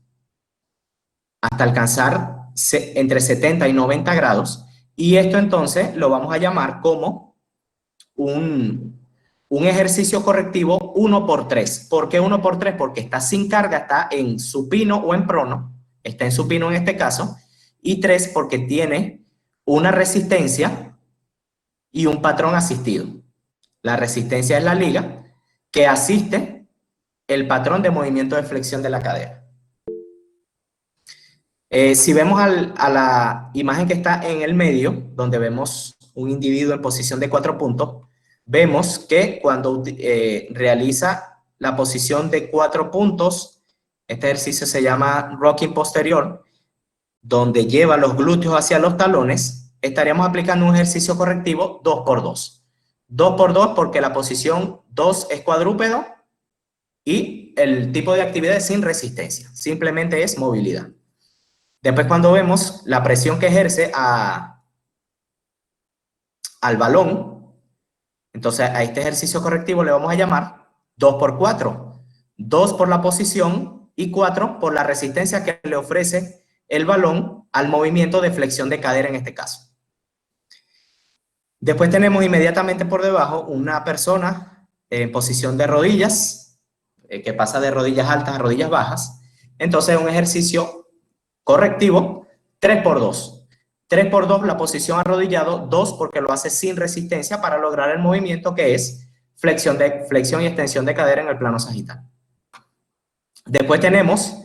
hasta alcanzar entre 70 y 90 grados. Y esto entonces lo vamos a llamar como un ejercicio correctivo 1 por 3. ¿Por qué 1 por 3? Porque está sin carga, está en supino o en prono, está en supino en este caso, y 3 porque tiene una resistencia y un patrón asistido. La resistencia es la liga que asiste el patrón de movimiento de flexión de la cadera. Si vemos a la imagen que está en el medio, donde vemos un individuo en posición de 4 puntos, vemos que cuando realiza la posición de 4 puntos, este ejercicio se llama rocking posterior, donde lleva los glúteos hacia los talones, estaríamos aplicando un ejercicio correctivo 2 por 2. 2 por 2 porque la posición 2 es cuadrúpedo y el tipo de actividad es sin resistencia, simplemente es movilidad. Después cuando vemos la presión que ejerce al balón, entonces a este ejercicio correctivo le vamos a llamar 2 por 4. 2 por la posición y 4 por la resistencia que le ofrece el balón al movimiento de flexión de cadera en este caso. Después tenemos inmediatamente por debajo una persona en posición de rodillas, que pasa de rodillas altas a rodillas bajas. Entonces un ejercicio correctivo 3 por 2. 3 por 2 la posición arrodillado, 2 porque lo hace sin resistencia para lograr el movimiento que es flexión y extensión de cadera en el plano sagital. Después tenemos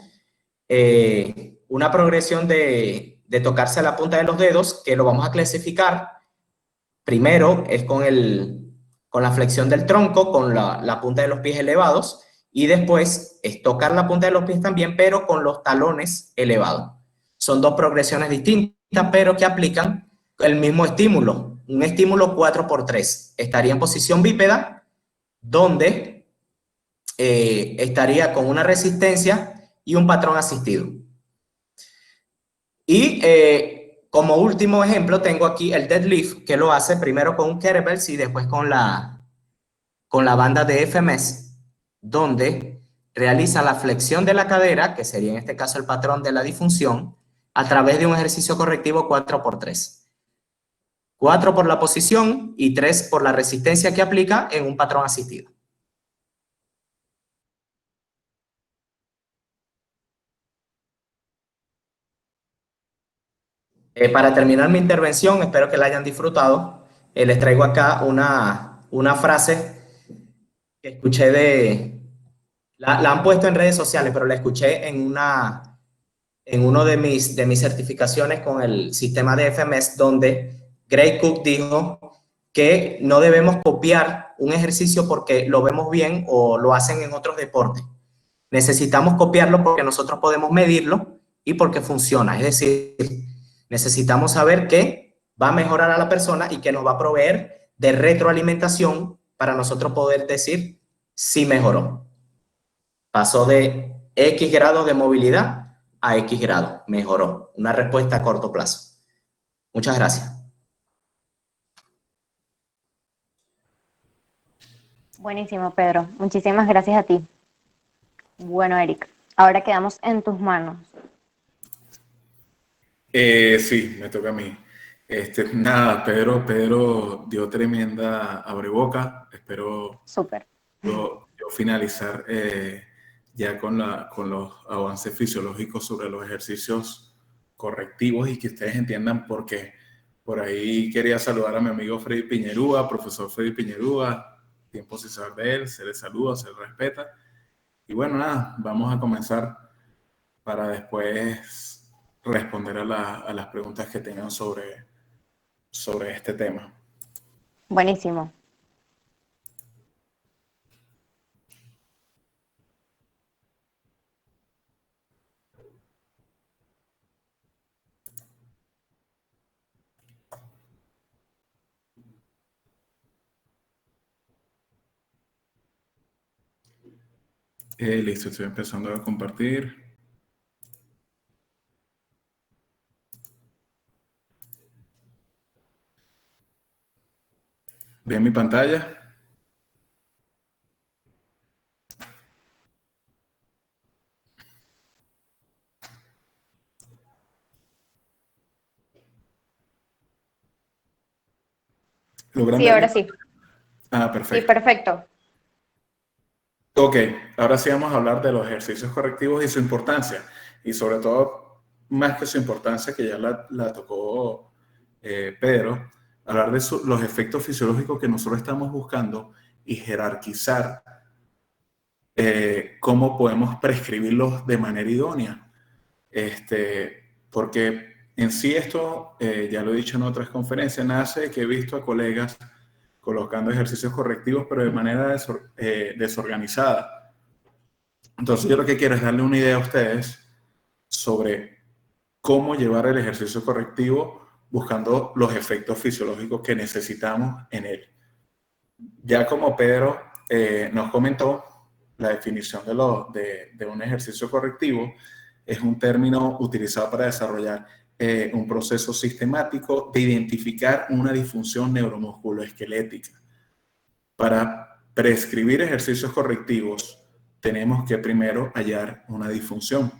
una progresión de tocarse la punta de los dedos que lo vamos a clasificar. Primero es con la flexión del tronco, con la punta de los pies elevados, y después es tocar la punta de los pies también, pero con los talones elevados. Son dos progresiones distintas, pero que aplican el mismo estímulo, un estímulo 4 por 3. Estaría en posición bípeda, donde estaría con una resistencia y un patrón asistido. Y como último ejemplo, tengo aquí el deadlift, que lo hace primero con un kettlebell y después con la banda de FMS, donde realiza la flexión de la cadera, que sería en este caso el patrón de la disfunción, a través de un ejercicio correctivo 4 por 3. 4 por la posición y 3 por la resistencia que aplica en un patrón asistido. Para terminar mi intervención, espero que la hayan disfrutado. Les traigo acá una frase que escuché la han puesto en redes sociales, pero la escuché en uno de mis certificaciones con el sistema de FMS, donde Gray Cook dijo que no debemos copiar un ejercicio porque lo vemos bien o lo hacen en otros deportes. Necesitamos copiarlo porque nosotros podemos medirlo y porque funciona. Es decir, necesitamos saber que va a mejorar a la persona y que nos va a proveer de retroalimentación para nosotros poder decir si mejoró. Pasó de X grado de movilidad a X grado, mejoró. Una respuesta a corto plazo. Muchas gracias. Buenísimo, Pedro. Muchísimas gracias a ti. Bueno, Eric, ahora quedamos en tus manos. Sí, me toca a mí. Nada, Pedro dio tremenda abreboca. Espero Súper. yo finalizar ya con los avances fisiológicos sobre los ejercicios correctivos y que ustedes entiendan por qué. Por ahí quería saludar a mi amigo Freddy Piñerúa, profesor Freddy Piñerúa. Tiempo sin saber de él, se le saluda, se le respeta. Y bueno, nada, vamos a comenzar para después responder a las preguntas que tengan sobre este tema. Buenísimo. Listo, estoy empezando a compartir. ¿Ven mi pantalla? ¿Logran Sí, verme? ahora sí. Ah, Sí, perfecto. perfecto. Ok, ahora sí vamos a hablar de los ejercicios correctivos y su importancia. Y sobre todo, más que su importancia, que ya la tocó Pedro, hablar de los efectos fisiológicos que nosotros estamos buscando y jerarquizar cómo podemos prescribirlos de manera idónea. Porque en sí esto, ya lo he dicho en otras conferencias, nace de que he visto a colegas colocando ejercicios correctivos, pero de manera desorganizada. Entonces yo lo que quiero es darle una idea a ustedes sobre cómo llevar el ejercicio correctivo buscando los efectos fisiológicos que necesitamos en él. Ya como Pedro nos comentó, la definición de un ejercicio correctivo es un término utilizado para desarrollar un proceso sistemático de identificar una disfunción neuromusculoesquelética. Para prescribir ejercicios correctivos, tenemos que primero hallar una disfunción.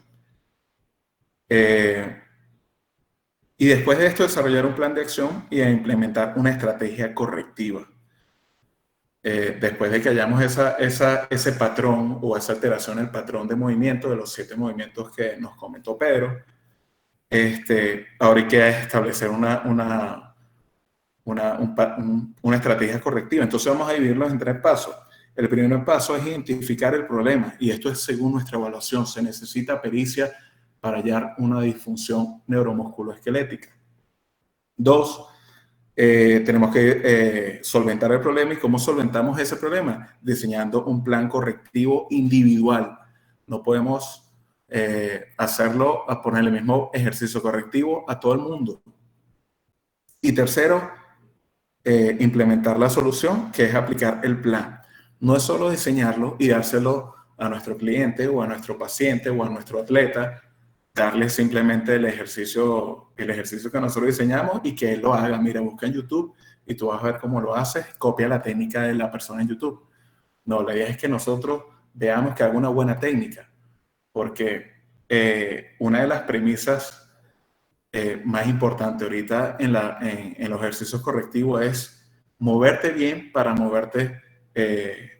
Y después de esto, desarrollar un plan de acción y implementar una estrategia correctiva. Después de que hayamos ese patrón o esa alteración en el patrón de movimiento de los 7 movimientos que nos comentó Pedro, ahora hay que establecer una estrategia correctiva. Entonces vamos a dividirlos en 3 pasos. El primer paso es identificar el problema y esto es según nuestra evaluación. Se necesita pericia para hallar una disfunción neuromusculoesquelética. 2, tenemos que solventar el problema. ¿Y cómo solventamos ese problema? Diseñando un plan correctivo individual. No podemos hacerlo a poner el mismo ejercicio correctivo a todo el mundo. Y tercero, implementar la solución, que es aplicar el plan. No es solo diseñarlo y dárselo a nuestro cliente o a nuestro paciente o a nuestro atleta, darle simplemente el ejercicio que nosotros diseñamos y que él lo haga. Mira, busca en YouTube y tú vas a ver cómo lo haces, copia la técnica de la persona en YouTube. No, la idea es que nosotros veamos que haga una buena técnica, porque una de las premisas más importante ahorita en los ejercicios correctivos es moverte bien para moverte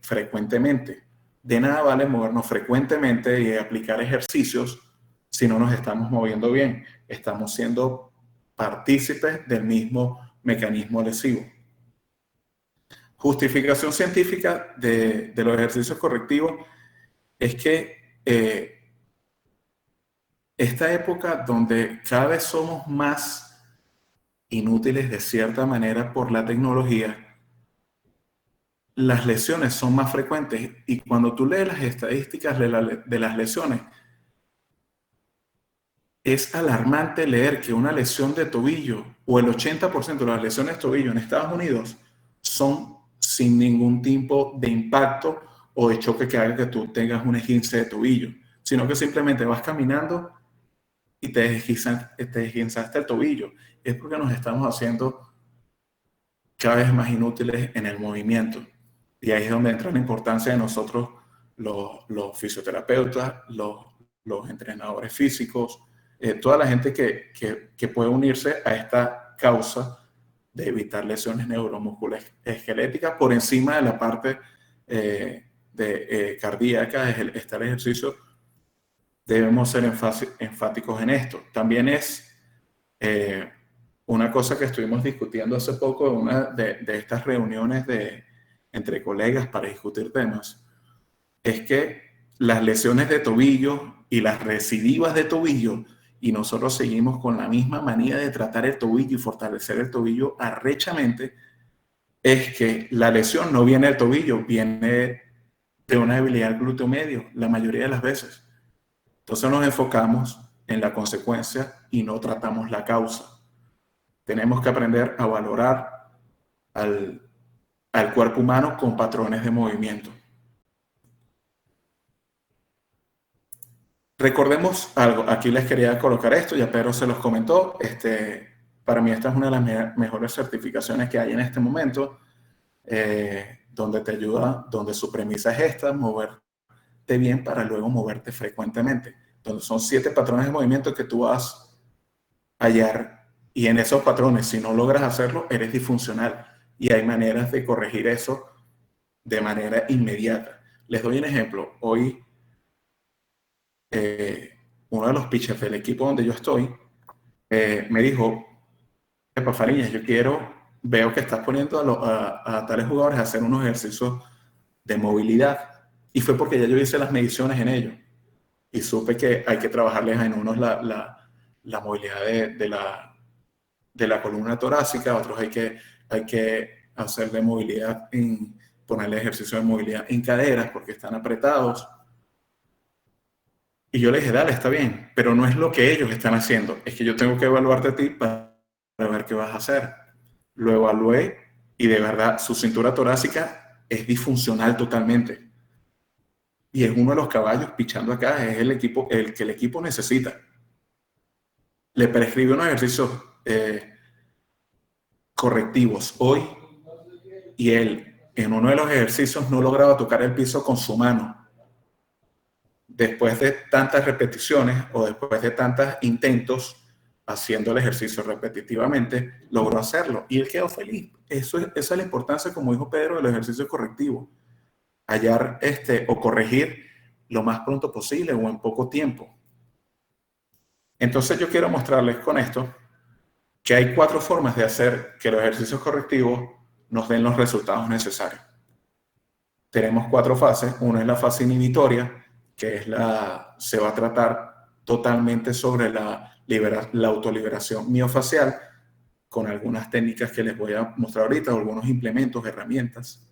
frecuentemente. De nada vale movernos frecuentemente y aplicar ejercicios si no nos estamos moviendo bien. Estamos siendo partícipes del mismo mecanismo lesivo. Justificación científica de los ejercicios correctivos es que esta época donde cada vez somos más inútiles de cierta manera por la tecnología, las lesiones son más frecuentes y cuando tú lees las estadísticas de las lesiones, Es alarmante leer que una lesión de tobillo o el 80% de las lesiones de tobillo en Estados Unidos son sin ningún tipo de impacto o de choque que haga que tú tengas un esguince de tobillo, sino que simplemente vas caminando y te desguinzaste el tobillo. Es porque nos estamos haciendo cada vez más inútiles en el movimiento. Y ahí es donde entra la importancia de nosotros, los fisioterapeutas, los entrenadores físicos, toda la gente que puede unirse a esta causa de evitar lesiones neuromusculoesqueléticas por encima de la parte cardíaca, está el ejercicio. Debemos ser enfáticos en esto. También es una cosa que estuvimos discutiendo hace poco en una de estas reuniones entre colegas para discutir temas, es que las lesiones de tobillo y las recidivas de tobillo, y nosotros seguimos con la misma manía de tratar el tobillo y fortalecer el tobillo arrechamente, es que la lesión no viene del tobillo, viene de una debilidad glúteo medio, la mayoría de las veces. Entonces nos enfocamos en la consecuencia y no tratamos la causa. Tenemos que aprender a valorar al cuerpo humano con patrones de movimiento. Recordemos algo, aquí les quería colocar esto, ya Pedro se los comentó, para mí esta es una de las mejores certificaciones que hay en este momento, donde te ayuda, donde su premisa es esta, moverte bien para luego moverte frecuentemente, donde son 7 patrones de movimiento que tú vas a hallar, y en esos patrones, si no logras hacerlo, eres disfuncional, y hay maneras de corregir eso de manera inmediata. Les doy un ejemplo. Hoy uno de los pitchers del equipo donde yo estoy me dijo: Epa, Fariñas, veo que estás poniendo a tales jugadores a hacer unos ejercicios de movilidad, y fue porque ya yo hice las mediciones en ello y supe que hay que trabajarles en unos la movilidad de la columna torácica, otros hay que hacerle movilidad, ponerle ejercicio de movilidad en caderas porque están apretados. Y yo le dije: dale, está bien, pero no es lo que ellos están haciendo, es que yo tengo que evaluarte a ti para ver qué vas a hacer. Lo evalué y de verdad su cintura torácica es disfuncional totalmente. Y es uno de los caballos pichando acá, es el que el equipo necesita. Le prescribí unos ejercicios correctivos hoy, y él en uno de los ejercicios no lograba tocar el piso con su mano. Después de tantas repeticiones o después de tantos intentos haciendo el ejercicio repetitivamente, logró hacerlo y él quedó feliz. Esa es la importancia, como dijo Pedro, del ejercicio correctivo. Hallar o corregir lo más pronto posible o en poco tiempo. Entonces yo quiero mostrarles con esto que hay 4 formas de hacer que los ejercicios correctivos nos den los resultados necesarios. Tenemos 4 fases. Una es la fase inhibitoria, que se va a tratar totalmente sobre la autoliberación miofacial, con algunas técnicas que les voy a mostrar ahorita, algunos implementos, herramientas.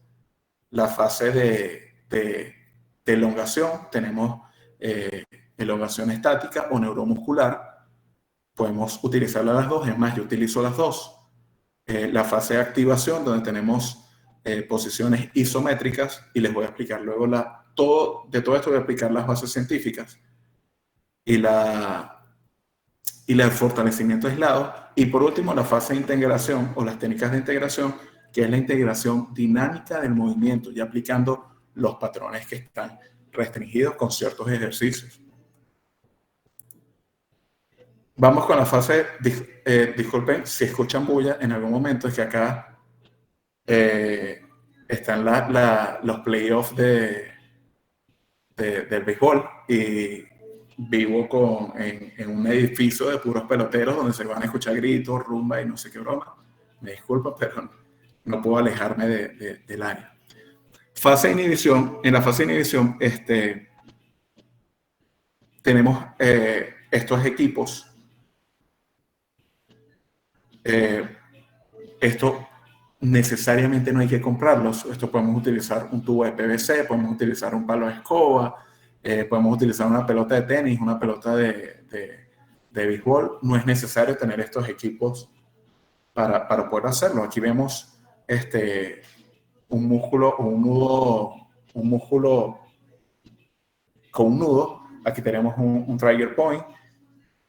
La fase de elongación, tenemos elongación estática o neuromuscular. Podemos utilizarla las dos, es más, yo utilizo las dos. La fase de activación, donde tenemos posiciones isométricas, y les voy a explicar luego de todo esto voy a explicar las bases científicas y el fortalecimiento aislado, y por último la fase de integración o las técnicas de integración, que es la integración dinámica del movimiento y aplicando los patrones que están restringidos con ciertos ejercicios. Vamos con la fase, disculpen si escuchan bulla en algún momento, es que acá están los playoffs del béisbol, y vivo en un edificio de puros peloteros donde se van a escuchar gritos, rumba y no sé qué broma. Me disculpo, pero no puedo alejarme del área. Fase de inhibición. En la fase de inhibición tenemos estos equipos. Esto necesariamente no hay que comprarlos. Esto podemos utilizar un tubo de PVC, podemos utilizar un palo de escoba, podemos utilizar una pelota de tenis, una pelota de de béisbol, no es necesario tener estos equipos para poder hacerlo. Aquí vemos un músculo o un músculo con un nudo. Aquí tenemos un trigger point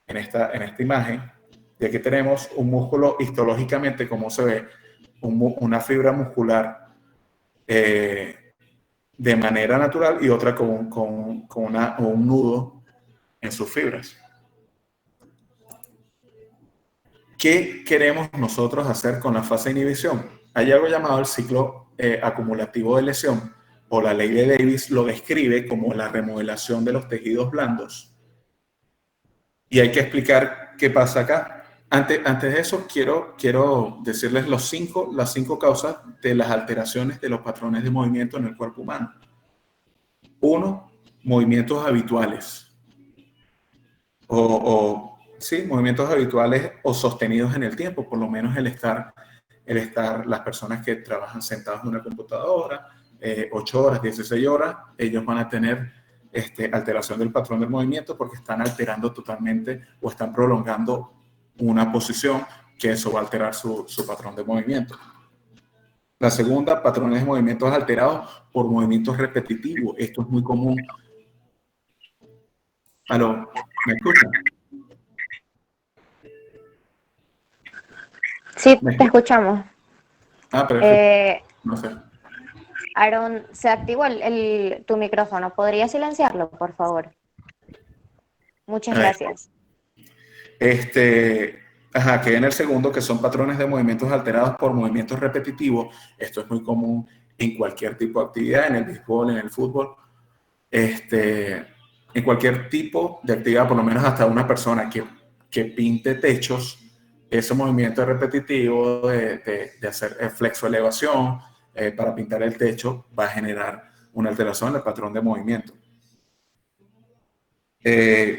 en esta imagen. Y aquí tenemos un músculo histológicamente, como se ve, una fibra muscular de manera natural y otra con un nudo en sus fibras. ¿Qué queremos nosotros hacer con la fase de inhibición? Hay algo llamado el ciclo acumulativo de lesión, o la ley de Davis lo describe como la remodelación de los tejidos blandos. Y hay que explicar qué pasa acá. Antes de eso, quiero decirles las cinco causas de las alteraciones de los patrones de movimiento en el cuerpo humano. 1, movimientos habituales. Sí, movimientos habituales o sostenidos en el tiempo, por lo menos el estar las personas que trabajan sentados en una computadora, 8 horas, 16 horas, ellos van a tener alteración del patrón del movimiento porque están alterando totalmente o están prolongando una posición, que eso va a alterar su patrón de movimiento. La segunda, patrones de movimientos alterados por movimientos repetitivos. Esto es muy común. ¿Aló? ¿Me escuchan? Sí, te escuchamos. Perfecto. No sé. Aaron, se activó tu micrófono. ¿Podría silenciarlo, por favor? Muchas gracias. Que en el segundo, que son patrones de movimientos alterados por movimientos repetitivos. Esto es muy común en cualquier tipo de actividad, en el béisbol, en el fútbol, en cualquier tipo de actividad, por lo menos hasta una persona que pinte techos, ese movimiento repetitivo de hacer flexoelevación para pintar el techo va a generar una alteración del patrón de movimiento.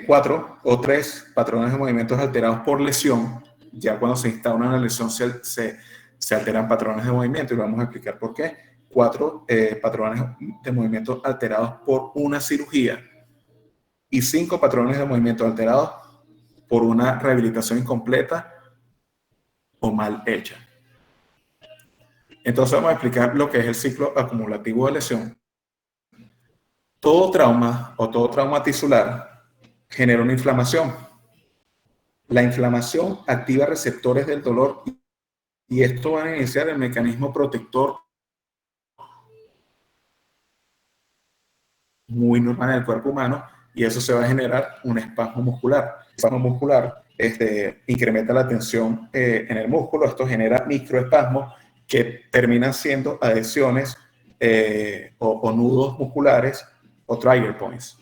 4 o 3 patrones de movimientos alterados por lesión. Ya cuando se instaura una lesión se alteran patrones de movimiento y vamos a explicar por qué. 4 patrones de movimiento alterados por una cirugía y 5 patrones de movimiento alterados por una rehabilitación incompleta o mal hecha. Entonces vamos a explicar lo que es el ciclo acumulativo de lesión. Todo trauma o todo trauma tisular genera una inflamación. La inflamación activa receptores del dolor y esto va a iniciar el mecanismo protector muy normal en el cuerpo humano y eso se va a generar un espasmo muscular. El espasmo muscular incrementa la tensión en el músculo, esto genera microespasmos que terminan siendo adhesiones o nudos musculares o trigger points.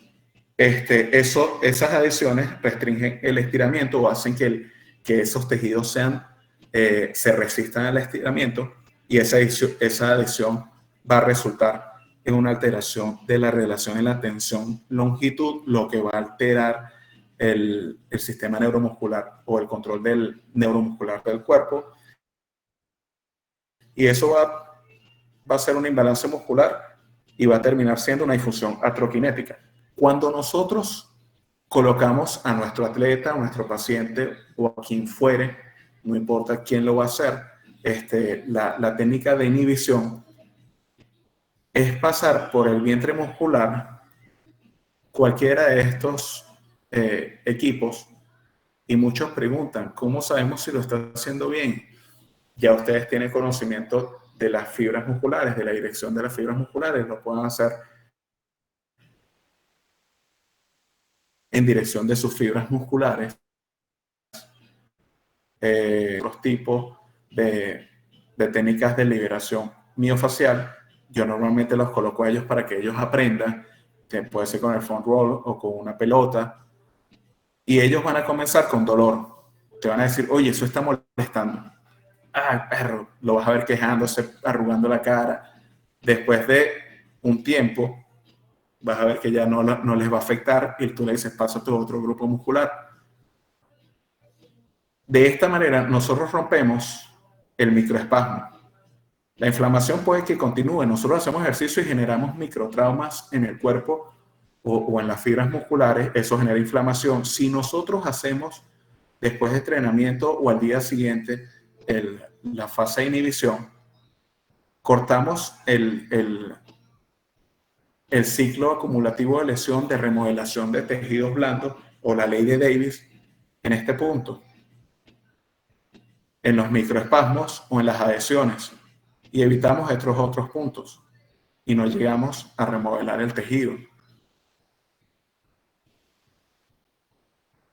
Esas adhesiones restringen el estiramiento o hacen que esos tejidos se resistan al estiramiento y esa adhesión va a resultar en una alteración de la relación en la tensión longitud, lo que va a alterar el sistema neuromuscular o el control del neuromuscular del cuerpo. Y eso va a ser un imbalance muscular y va a terminar siendo una disfunción artroquinética. Cuando nosotros colocamos a nuestro atleta, a nuestro paciente o a quien fuere, no importa quién lo va a hacer, la técnica de inhibición es pasar por el vientre muscular cualquiera de estos equipos y muchos preguntan, ¿cómo sabemos si lo está haciendo bien? Ya ustedes tienen conocimiento de las fibras musculares, de la dirección de las fibras musculares, lo pueden hacer en dirección de sus fibras musculares. Otros tipos de técnicas de liberación miofacial, yo normalmente los coloco a ellos para que ellos aprendan, que puede ser con el foam roll o con una pelota, y ellos van a comenzar con dolor. Te van a decir, oye, eso está molestando. Ah, perro, lo vas a ver quejándose, arrugando la cara. Después de un tiempo, vas a ver que ya no les va a afectar y tú le dices, pasa a tu otro grupo muscular. De esta manera, nosotros rompemos el microespasmo. La inflamación puede que continúe. Nosotros hacemos ejercicio y generamos microtraumas en el cuerpo o en las fibras musculares. Eso genera inflamación. Si nosotros hacemos después de entrenamiento o al día siguiente, la fase de inhibición, cortamos el ciclo acumulativo de lesión de remodelación de tejidos blandos o la ley de Davis en este punto, en los microespasmos o en las adhesiones, y evitamos estos otros puntos y no llegamos a remodelar el tejido.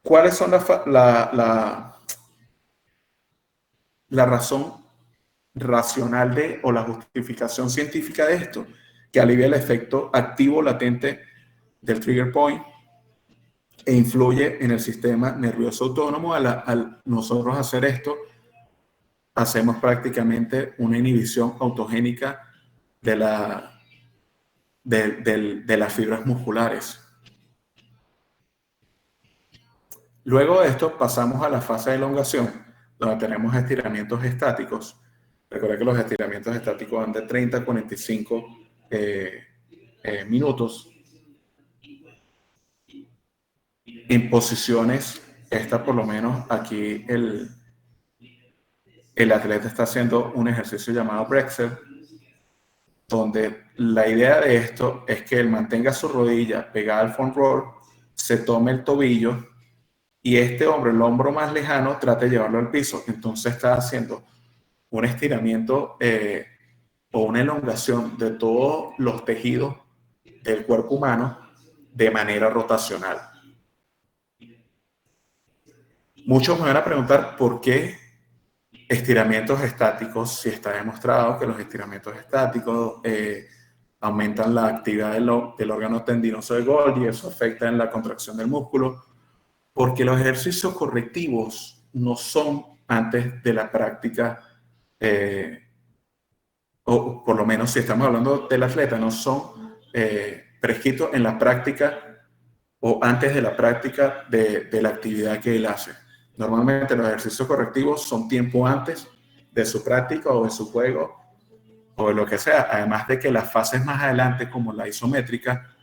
¿Cuáles son la razón racional o la justificación científica de esto? Que alivia el efecto activo latente del trigger point e influye en el sistema nervioso autónomo. Al nosotros hacer esto, hacemos prácticamente una inhibición autogénica de las fibras musculares. Luego de esto pasamos a la fase de elongación, donde tenemos estiramientos estáticos. Recuerda que los estiramientos estáticos van de 30 a 45 minutos en posiciones. Esta, por lo menos aquí el atleta está haciendo un ejercicio llamado Brexer, donde la idea de esto es que él mantenga su rodilla pegada al foam roll, se tome el tobillo y este hombro, el hombro más lejano, trate de llevarlo al piso. Entonces está haciendo un estiramiento o una elongación de todos los tejidos del cuerpo humano de manera rotacional. Muchos me van a preguntar por qué estiramientos estáticos, si está demostrado que los estiramientos estáticos aumentan la actividad del órgano tendinoso de Golgi y eso afecta en la contracción del músculo, porque los ejercicios correctivos no son antes de la práctica, o por lo menos si estamos hablando del atleta, no son prescritos en la práctica o antes de la práctica de la actividad que él hace. Normalmente los ejercicios correctivos son tiempo antes de su práctica o de su juego o de lo que sea, además de que las fases más adelante, como la isométrica,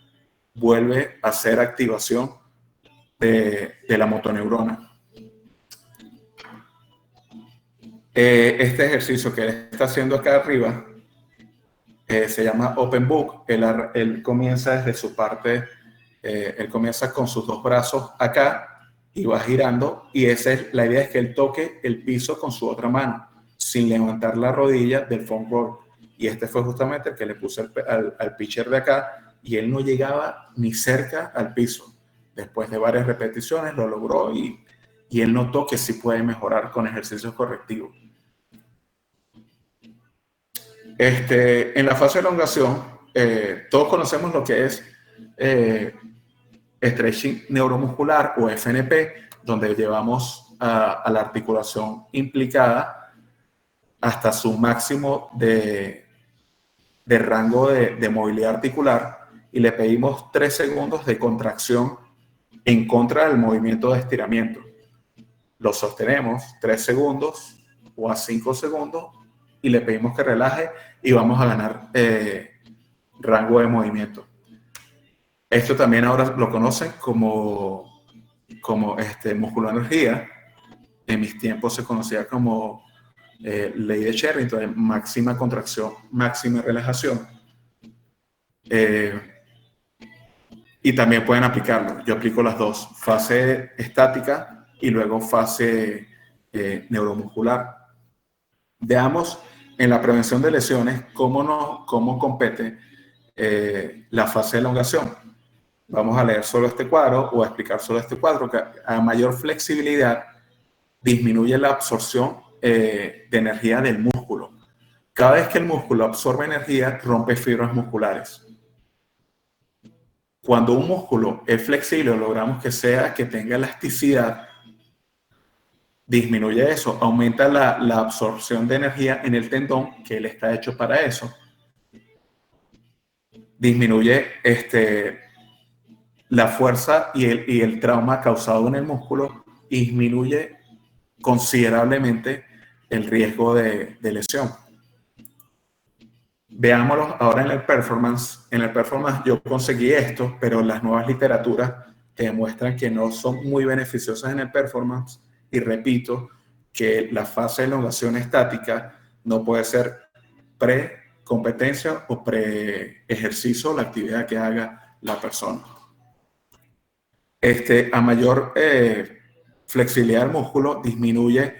vuelve a hacer activación de la motoneurona. Este ejercicio que él está haciendo acá arriba se llama Open Book. Él comienza desde su parte, él comienza con sus dos brazos acá y va girando, y la idea es que él toque el piso con su otra mano, sin levantar la rodilla del foam roll. Y este fue justamente el que le puse al pitcher de acá, y él no llegaba ni cerca al piso. Después de varias repeticiones lo logró, y él notó que sí puede mejorar con ejercicios correctivos. En la fase de elongación, todos conocemos lo que es stretching neuromuscular o FNP, donde llevamos a la articulación implicada hasta su máximo de rango de movilidad articular y le pedimos 3 segundos de contracción en contra del movimiento de estiramiento. Lo sostenemos 3 segundos o a 5 segundos y le pedimos que relaje y vamos a ganar rango de movimiento. Esto también ahora lo conocen como musculoenergía. En mis tiempos se conocía como ley de Sherrington, máxima contracción, máxima relajación. Y también pueden aplicarlo. Yo aplico las dos, fase estática y luego fase neuromuscular. Veamos en la prevención de lesiones cómo compete la fase de elongación. Vamos a leer solo este cuadro o a explicar solo este cuadro, que a mayor flexibilidad disminuye la absorción de energía del músculo. Cada vez que el músculo absorbe energía, rompe fibras musculares. Cuando un músculo es flexible, logramos que tenga elasticidad, disminuye eso, aumenta la absorción de energía en el tendón, que él está hecho para eso. Disminuye la fuerza y el trauma causado en el músculo, y disminuye considerablemente el riesgo de lesión. Veámoslo ahora en el performance. En el performance yo conseguí esto, pero las nuevas literaturas te demuestran que no son muy beneficiosas en el performance. y repito que la fase de elongación estática no puede ser pre-competencia o pre-ejercicio, la actividad que haga la persona. A mayor flexibilidad del músculo, disminuye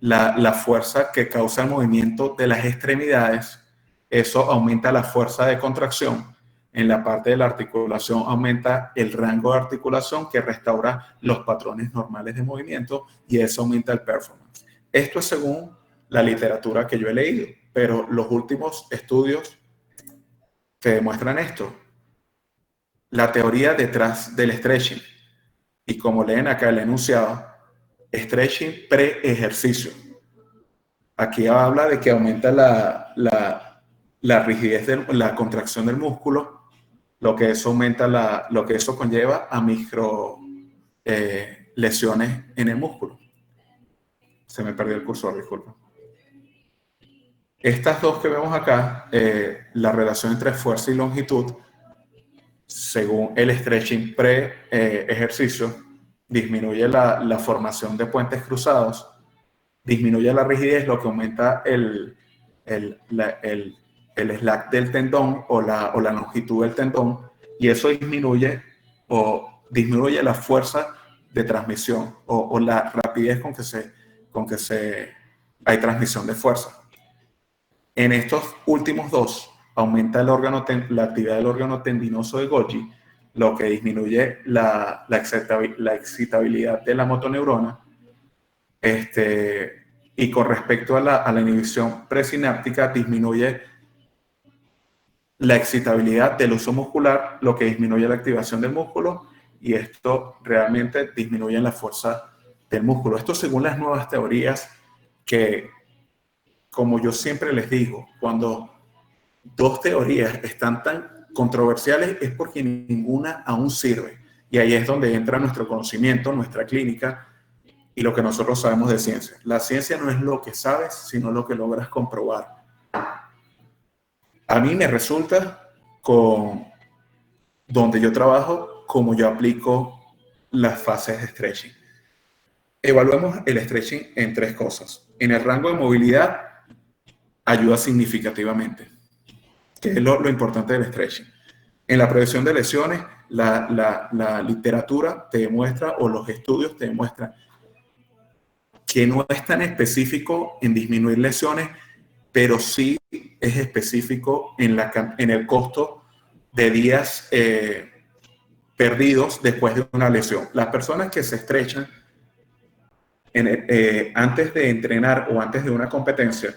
la fuerza que causa el movimiento de las extremidades. Eso aumenta la fuerza de contracción. En la parte de la articulación aumenta el rango de articulación que restaura los patrones normales de movimiento y eso aumenta el performance. Esto es según la literatura que yo he leído, pero los últimos estudios te demuestran esto. La teoría detrás del stretching, y como leen acá el enunciado, stretching pre-ejercicio. Aquí habla de que aumenta la rigidez, la contracción del músculo, lo que eso lo que eso conlleva a micro lesiones en el músculo. Se me perdió el cursor, disculpa. Estas dos que vemos acá, la relación entre fuerza y longitud, según el stretching pre-ejercicio, disminuye la formación de puentes cruzados, disminuye la rigidez, lo que aumenta el slack del tendón o la longitud del tendón, y eso disminuye la fuerza de transmisión o la rapidez con que hay transmisión de fuerza. En estos últimos dos, aumenta la actividad del órgano tendinoso de Golgi, lo que disminuye la excitabilidad de la motoneurona. Y con respecto a la inhibición presináptica, disminuye la excitabilidad del uso muscular, lo que disminuye la activación del músculo, y esto realmente disminuye la fuerza del músculo. Esto según las nuevas teorías que, como yo siempre les digo, cuando dos teorías están tan controversiales es porque ninguna aún sirve. Y ahí es donde entra nuestro conocimiento, nuestra clínica y lo que nosotros sabemos de ciencia. La ciencia no es lo que sabes, sino lo que logras comprobar. A mí me resulta con donde yo trabajo, como yo aplico las fases de stretching. Evaluemos el stretching en tres cosas. En el rango de movilidad, ayuda significativamente, que es lo importante del stretching. En la prevención de lesiones, la literatura te demuestra, o los estudios te demuestran, que no es tan específico en disminuir lesiones, pero sí es específico en el costo de días perdidos después de una lesión. Las personas que se estrechan antes de entrenar o antes de una competencia,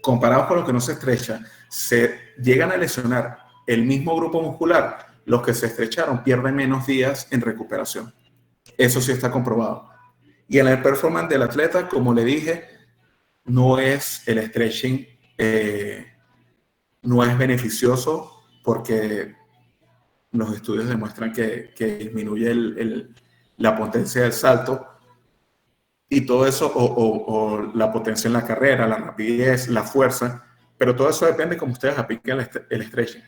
comparados con los que no se estrechan, se llegan a lesionar el mismo grupo muscular. Los que se estrecharon pierden menos días en recuperación. Eso sí está comprobado. Y en el performance del atleta, como le dije, no es el stretching, no es beneficioso porque los estudios demuestran que disminuye la potencia del salto y todo eso, o la potencia en la carrera, la rapidez, la fuerza, pero todo eso depende de cómo ustedes apliquen el stretching.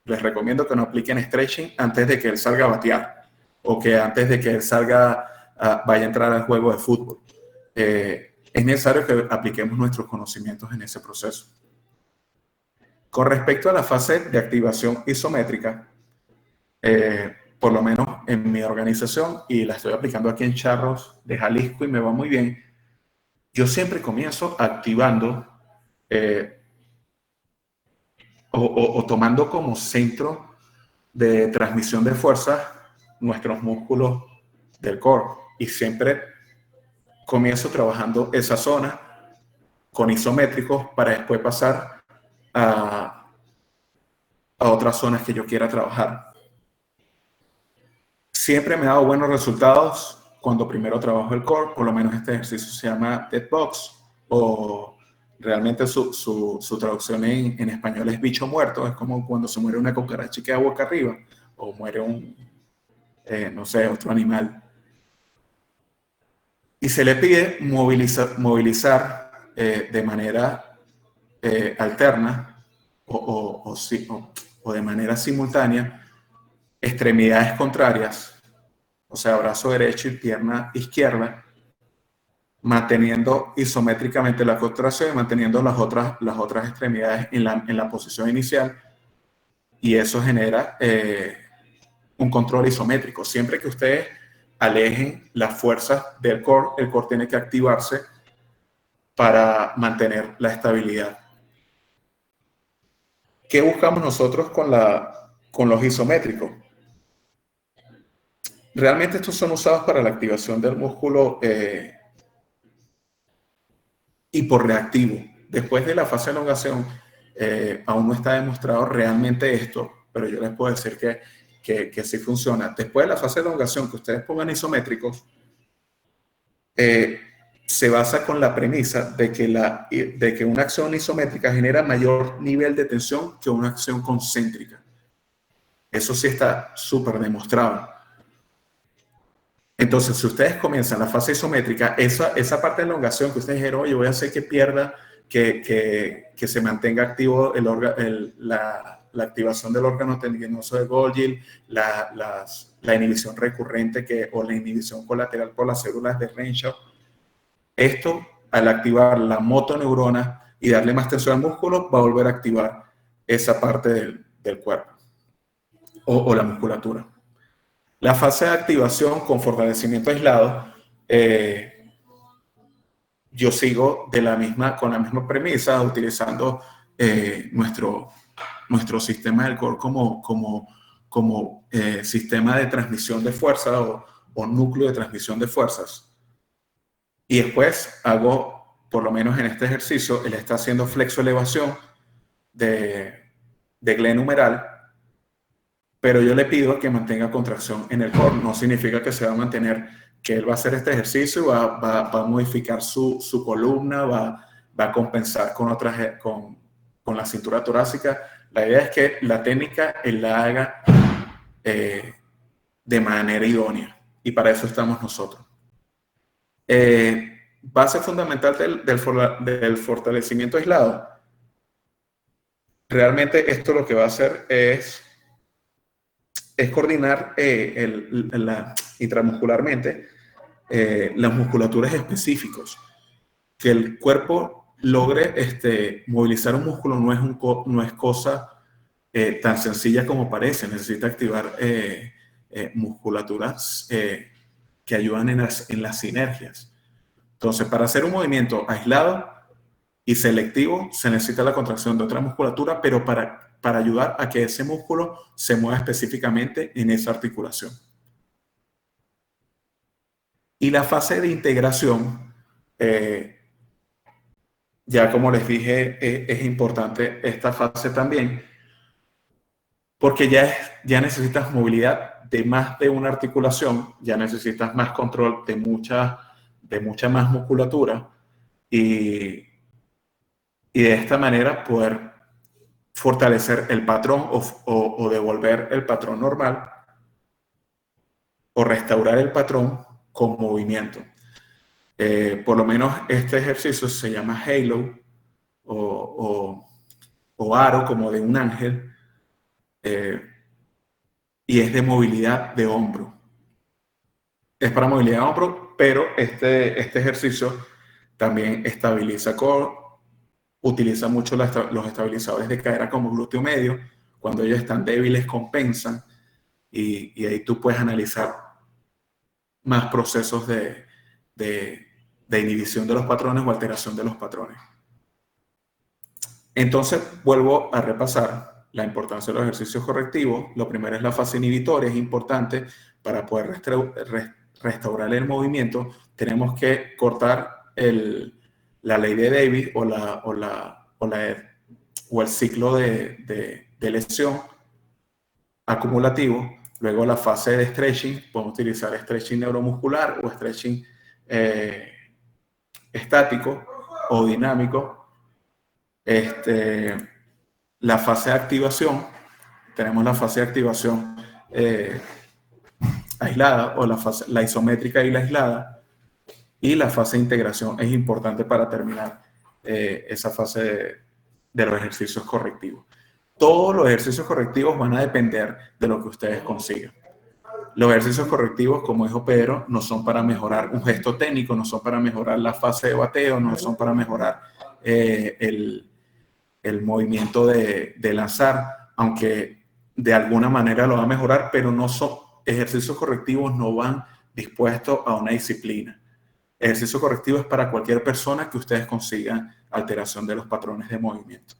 Les recomiendo que no apliquen stretching antes de que él salga a batear o que antes de que él vaya a entrar al juego de fútbol. Es necesario que apliquemos nuestros conocimientos en ese proceso. Con respecto a la fase de activación isométrica, por lo menos en mi organización, y la estoy aplicando aquí en Charros de Jalisco y me va muy bien, yo siempre comienzo activando o tomando como centro de transmisión de fuerza nuestros músculos del core, y siempre comienzo trabajando esa zona con isométricos para después pasar a otras zonas que yo quiera trabajar. Siempre me ha dado buenos resultados cuando primero trabajo el core. Por lo menos este ejercicio se llama Dead Box, o realmente su traducción en español es bicho muerto. Es como cuando se muere una cucaracha y queda boca arriba, o muere no sé, otro animal. Y se le pide movilizar de manera alterna o de manera simultánea extremidades contrarias, o sea, brazo derecho y pierna izquierda, manteniendo isométricamente la contracción y manteniendo las otras extremidades en la posición inicial, y eso genera un control isométrico. Siempre que ustedes alejen las fuerzas del core, el core tiene que activarse para mantener la estabilidad. ¿Qué buscamos nosotros con los isométricos? Realmente estos son usados para la activación del músculo hiporreactivo. Después de la fase de elongación, aún no está demostrado realmente esto, pero yo les puedo decir que sí funciona. Después de la fase de elongación, que ustedes pongan isométricos, se basa con la premisa de que una acción isométrica genera mayor nivel de tensión que una acción concéntrica. Eso sí está súper demostrado. Entonces, si ustedes comienzan la fase isométrica, esa parte de elongación que ustedes dijeron, oye, voy a hacer que pierda, que se mantenga activo la activación del órgano tendinoso de Golgi, la inhibición recurrente o la inhibición colateral por las células de Renshaw. Esto, al activar la motoneurona y darle más tensión al músculo, va a volver a activar esa parte del cuerpo o la musculatura. La fase de activación con fortalecimiento aislado, yo sigo con la misma premisa, utilizando nuestro sistema del core como sistema de transmisión de fuerza o núcleo de transmisión de fuerzas. Y después hago, por lo menos en este ejercicio, él está haciendo flexo-elevación de glenohumeral humeral, pero yo le pido que mantenga contracción en el core. No significa que se va a mantener, que él va a hacer este ejercicio y va a modificar su columna, va a compensar con la cintura torácica. La idea es que la técnica él la haga de manera idónea, y para eso estamos nosotros. Base fundamental del fortalecimiento aislado. Realmente esto lo que va a hacer es coordinar intramuscularmente las musculaturas específicos. Que el cuerpo logre movilizar un músculo no es cosa tan sencilla como parece. Necesita activar musculaturas que ayudan en las sinergias. Entonces, para hacer un movimiento aislado y selectivo, se necesita la contracción de otra musculatura, pero para ayudar a que ese músculo se mueva específicamente en esa articulación. Y la fase de integración, ya como les dije, es importante esta fase también, porque ya necesitas movilidad de más de una articulación, ya necesitas más control de mucha más musculatura, y de esta manera poder fortalecer el patrón o devolver el patrón normal o restaurar el patrón con movimiento. Por lo menos este ejercicio se llama halo o aro, como de un ángel, y es de movilidad de hombro. Es para movilidad de hombro, pero este ejercicio también estabiliza core, utiliza mucho los estabilizadores de cadera como glúteo medio. Cuando ellos están débiles, compensan, y ahí tú puedes analizar más procesos de inhibición de los patrones o alteración de los patrones. Entonces, vuelvo a repasar la importancia de los ejercicios correctivos. Lo primero es la fase inhibitoria, es importante para poder restaurar el movimiento. Tenemos que cortar la ley de Davis o el ciclo de lesión acumulativo. Luego la fase de stretching, podemos utilizar stretching neuromuscular o stretching estático o dinámico. La fase de activación, tenemos la fase de activación aislada, o la isométrica y la aislada, y la fase de integración es importante para terminar esa fase de los ejercicios correctivos. Todos los ejercicios correctivos van a depender de lo que ustedes consigan. Los ejercicios correctivos, como dijo Pedro, no son para mejorar un gesto técnico, no son para mejorar la fase de bateo, no son para mejorar el movimiento de lanzar, aunque de alguna manera lo va a mejorar, pero no son ejercicios correctivos, no van dispuestos a una disciplina. Ejercicio correctivo es para cualquier persona que ustedes consigan alteración de los patrones de movimiento.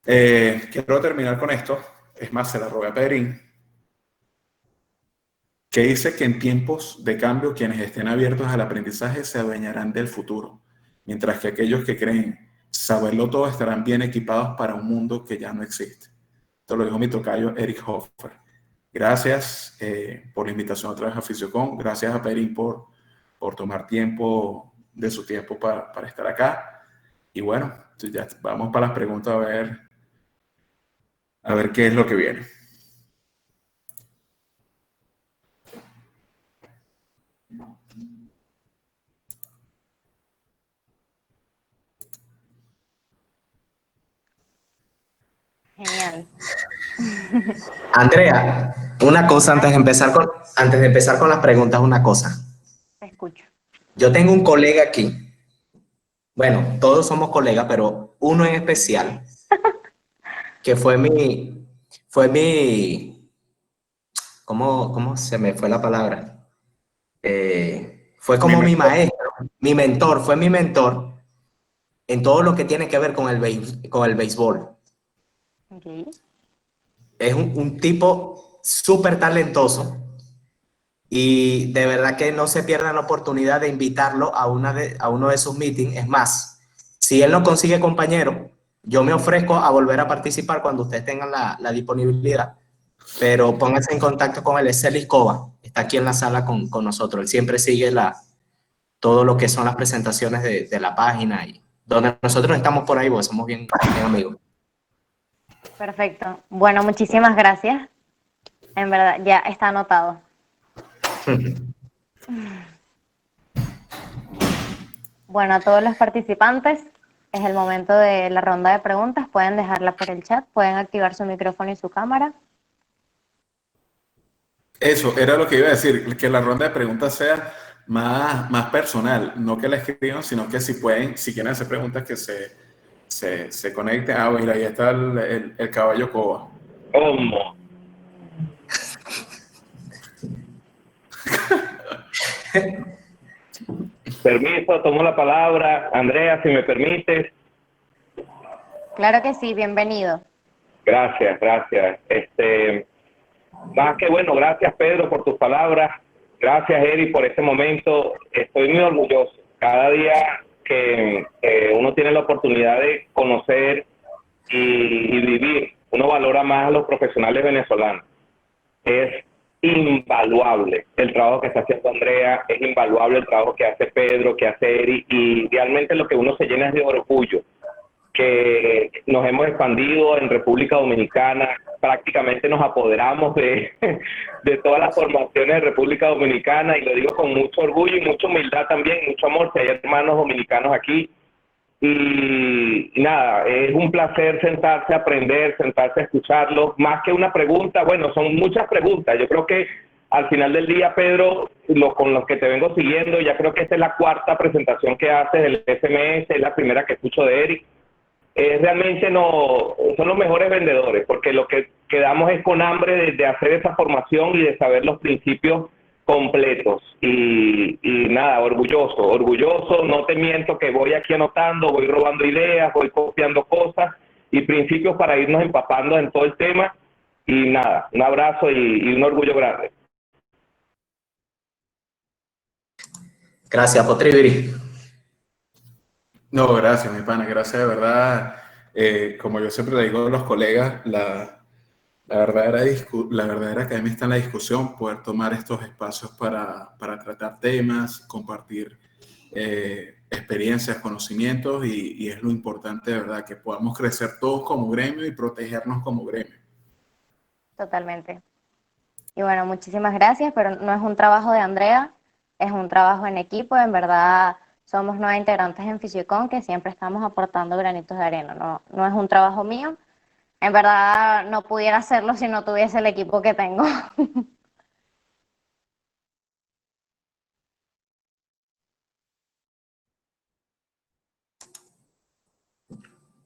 Quiero terminar con esto. Es más, se la robé a Pedrín, que dice que en tiempos de cambio quienes estén abiertos al aprendizaje se adueñarán del futuro, mientras que aquellos que creen saberlo todo estarán bien equipados para un mundo que ya no existe. Esto lo dijo mi tocayo Eric Hoffer. Gracias por la invitación otra vez a Fisiocon. Gracias a Pedrín por tomar tiempo de su tiempo para estar acá. Y bueno, ya vamos para las preguntas a ver qué es lo que viene. Genial. Andrea, una cosa antes de empezar con las preguntas, una cosa. Te escucho. Yo tengo un colega aquí. Bueno, todos somos colegas, pero uno en especial, que ¿cómo se me fue la palabra? Fue como mi maestro, mi mentor, fue mi mentor en todo lo que tiene que ver con el béisbol. Okay. Es un tipo súper talentoso y de verdad que no se pierdan la oportunidad de invitarlo a uno de sus meetings. Es más, si él no consigue compañero, yo me ofrezco a volver a participar cuando ustedes tengan la disponibilidad, pero pónganse en contacto con él. Es Celis Cova, está aquí en la sala con nosotros. Él siempre sigue todo lo que son las presentaciones de la página y donde nosotros estamos por ahí, porque somos bien amigos. Perfecto. Bueno, muchísimas gracias. En verdad, ya está anotado. Bueno, a todos los participantes, es el momento de la ronda de preguntas. Pueden dejarla por el chat, pueden activar su micrófono y su cámara. Eso era lo que iba a decir, que la ronda de preguntas sea más personal, no que la escriban, sino que si pueden, si quieren hacer preguntas, que se conecten. Ah, mira, ahí está el caballo Coba. ¿Cómo? Permiso, tomo la palabra. Andrea, si me permites. Claro que sí, bienvenido. Gracias, gracias. Más que bueno, gracias Pedro por tus palabras. Gracias Eri por este momento. Estoy muy orgulloso. Cada día que uno tiene la oportunidad de conocer y vivir, uno valora más a los profesionales venezolanos. Es invaluable el trabajo que está haciendo Andrea, es invaluable el trabajo que hace Pedro, que hace Eri, y realmente lo que uno se llena es de orgullo, que nos hemos expandido en República Dominicana, prácticamente nos apoderamos de todas las formaciones de República Dominicana, y lo digo con mucho orgullo y mucha humildad también, mucho amor, que hay hermanos dominicanos aquí. Y nada, es un placer sentarse a aprender, sentarse a escucharlo, más que una pregunta. Bueno, son muchas preguntas. Yo creo que al final del día, Pedro, con los que te vengo siguiendo, ya creo que esta es la cuarta presentación que haces del SMS, es la primera que escucho de Eric. Realmente no son los mejores vendedores, porque lo que quedamos es con hambre de hacer esa formación y de saber los principios completos. Y nada, orgulloso, no te miento que voy aquí anotando, voy robando ideas, voy copiando cosas y principios para irnos empapando en todo el tema. Y nada, un abrazo y un orgullo grande. Gracias, Potriviri. No, gracias, mi pana, gracias de verdad. Como yo siempre le digo a los colegas, la verdadera academia está en la discusión, poder tomar estos espacios para tratar temas, compartir experiencias, conocimientos, y es lo importante, de verdad, que podamos crecer todos como gremio y protegernos como gremio. Totalmente. Y bueno, muchísimas gracias, pero no es un trabajo de Andrea, es un trabajo en equipo. En verdad, somos 9 integrantes en Fisiocon que siempre estamos aportando granitos de arena. No es un trabajo mío, En verdad no pudiera hacerlo si no tuviese el equipo que tengo.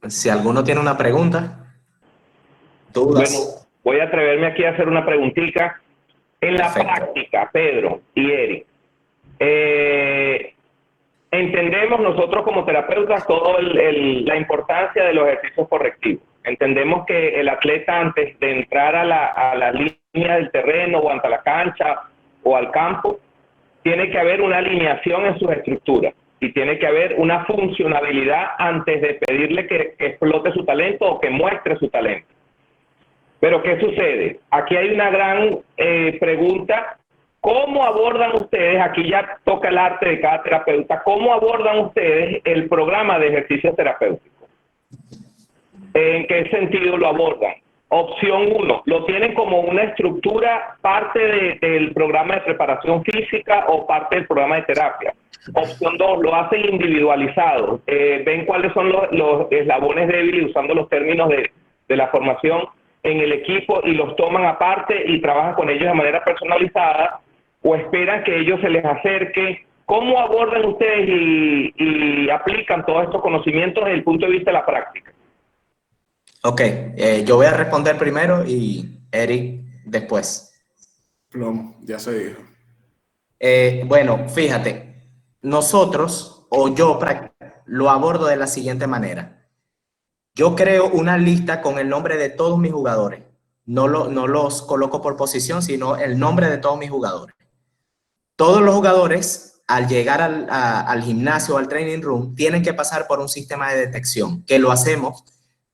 Si alguno tiene una pregunta, Bueno, dudas. voy a atreverme aquí a hacer una preguntita. En la Perfecto. práctica, Pedro y Eric, entendemos nosotros como terapeutas toda la importancia de los ejercicios correctivos. Entendemos que el atleta antes de entrar a la línea del terreno o ante la cancha o al campo, tiene que haber una alineación en sus estructuras y tiene que haber una funcionabilidad antes de pedirle que explote su talento o que muestre su talento. Pero ¿qué sucede? Aquí hay una gran pregunta. ¿Cómo abordan ustedes, aquí ya toca el arte de cada terapeuta, cómo abordan ustedes el programa de ejercicio terapéutico? ¿En qué sentido lo abordan? Opción 1, ¿lo tienen como una estructura parte del programa de preparación física o parte del programa de terapia? Opción 2, ¿lo hacen individualizado? ¿Ven cuáles son los eslabones débiles usando los términos de la formación en el equipo y los toman aparte y trabajan con ellos de manera personalizada? ¿O esperan que ellos se les acerque? ¿Cómo abordan ustedes y aplican todos estos conocimientos desde el punto de vista de la práctica? Ok, yo voy a responder primero y Eric después. Plomo, ya se dijo. Bueno, fíjate, nosotros o yo lo abordo de la siguiente manera. Yo creo una lista con el nombre de todos mis jugadores. No los coloco por posición, sino el nombre de todos mis jugadores. Todos los jugadores, al llegar al gimnasio o al training room, tienen que pasar por un sistema de detección, que lo hacemos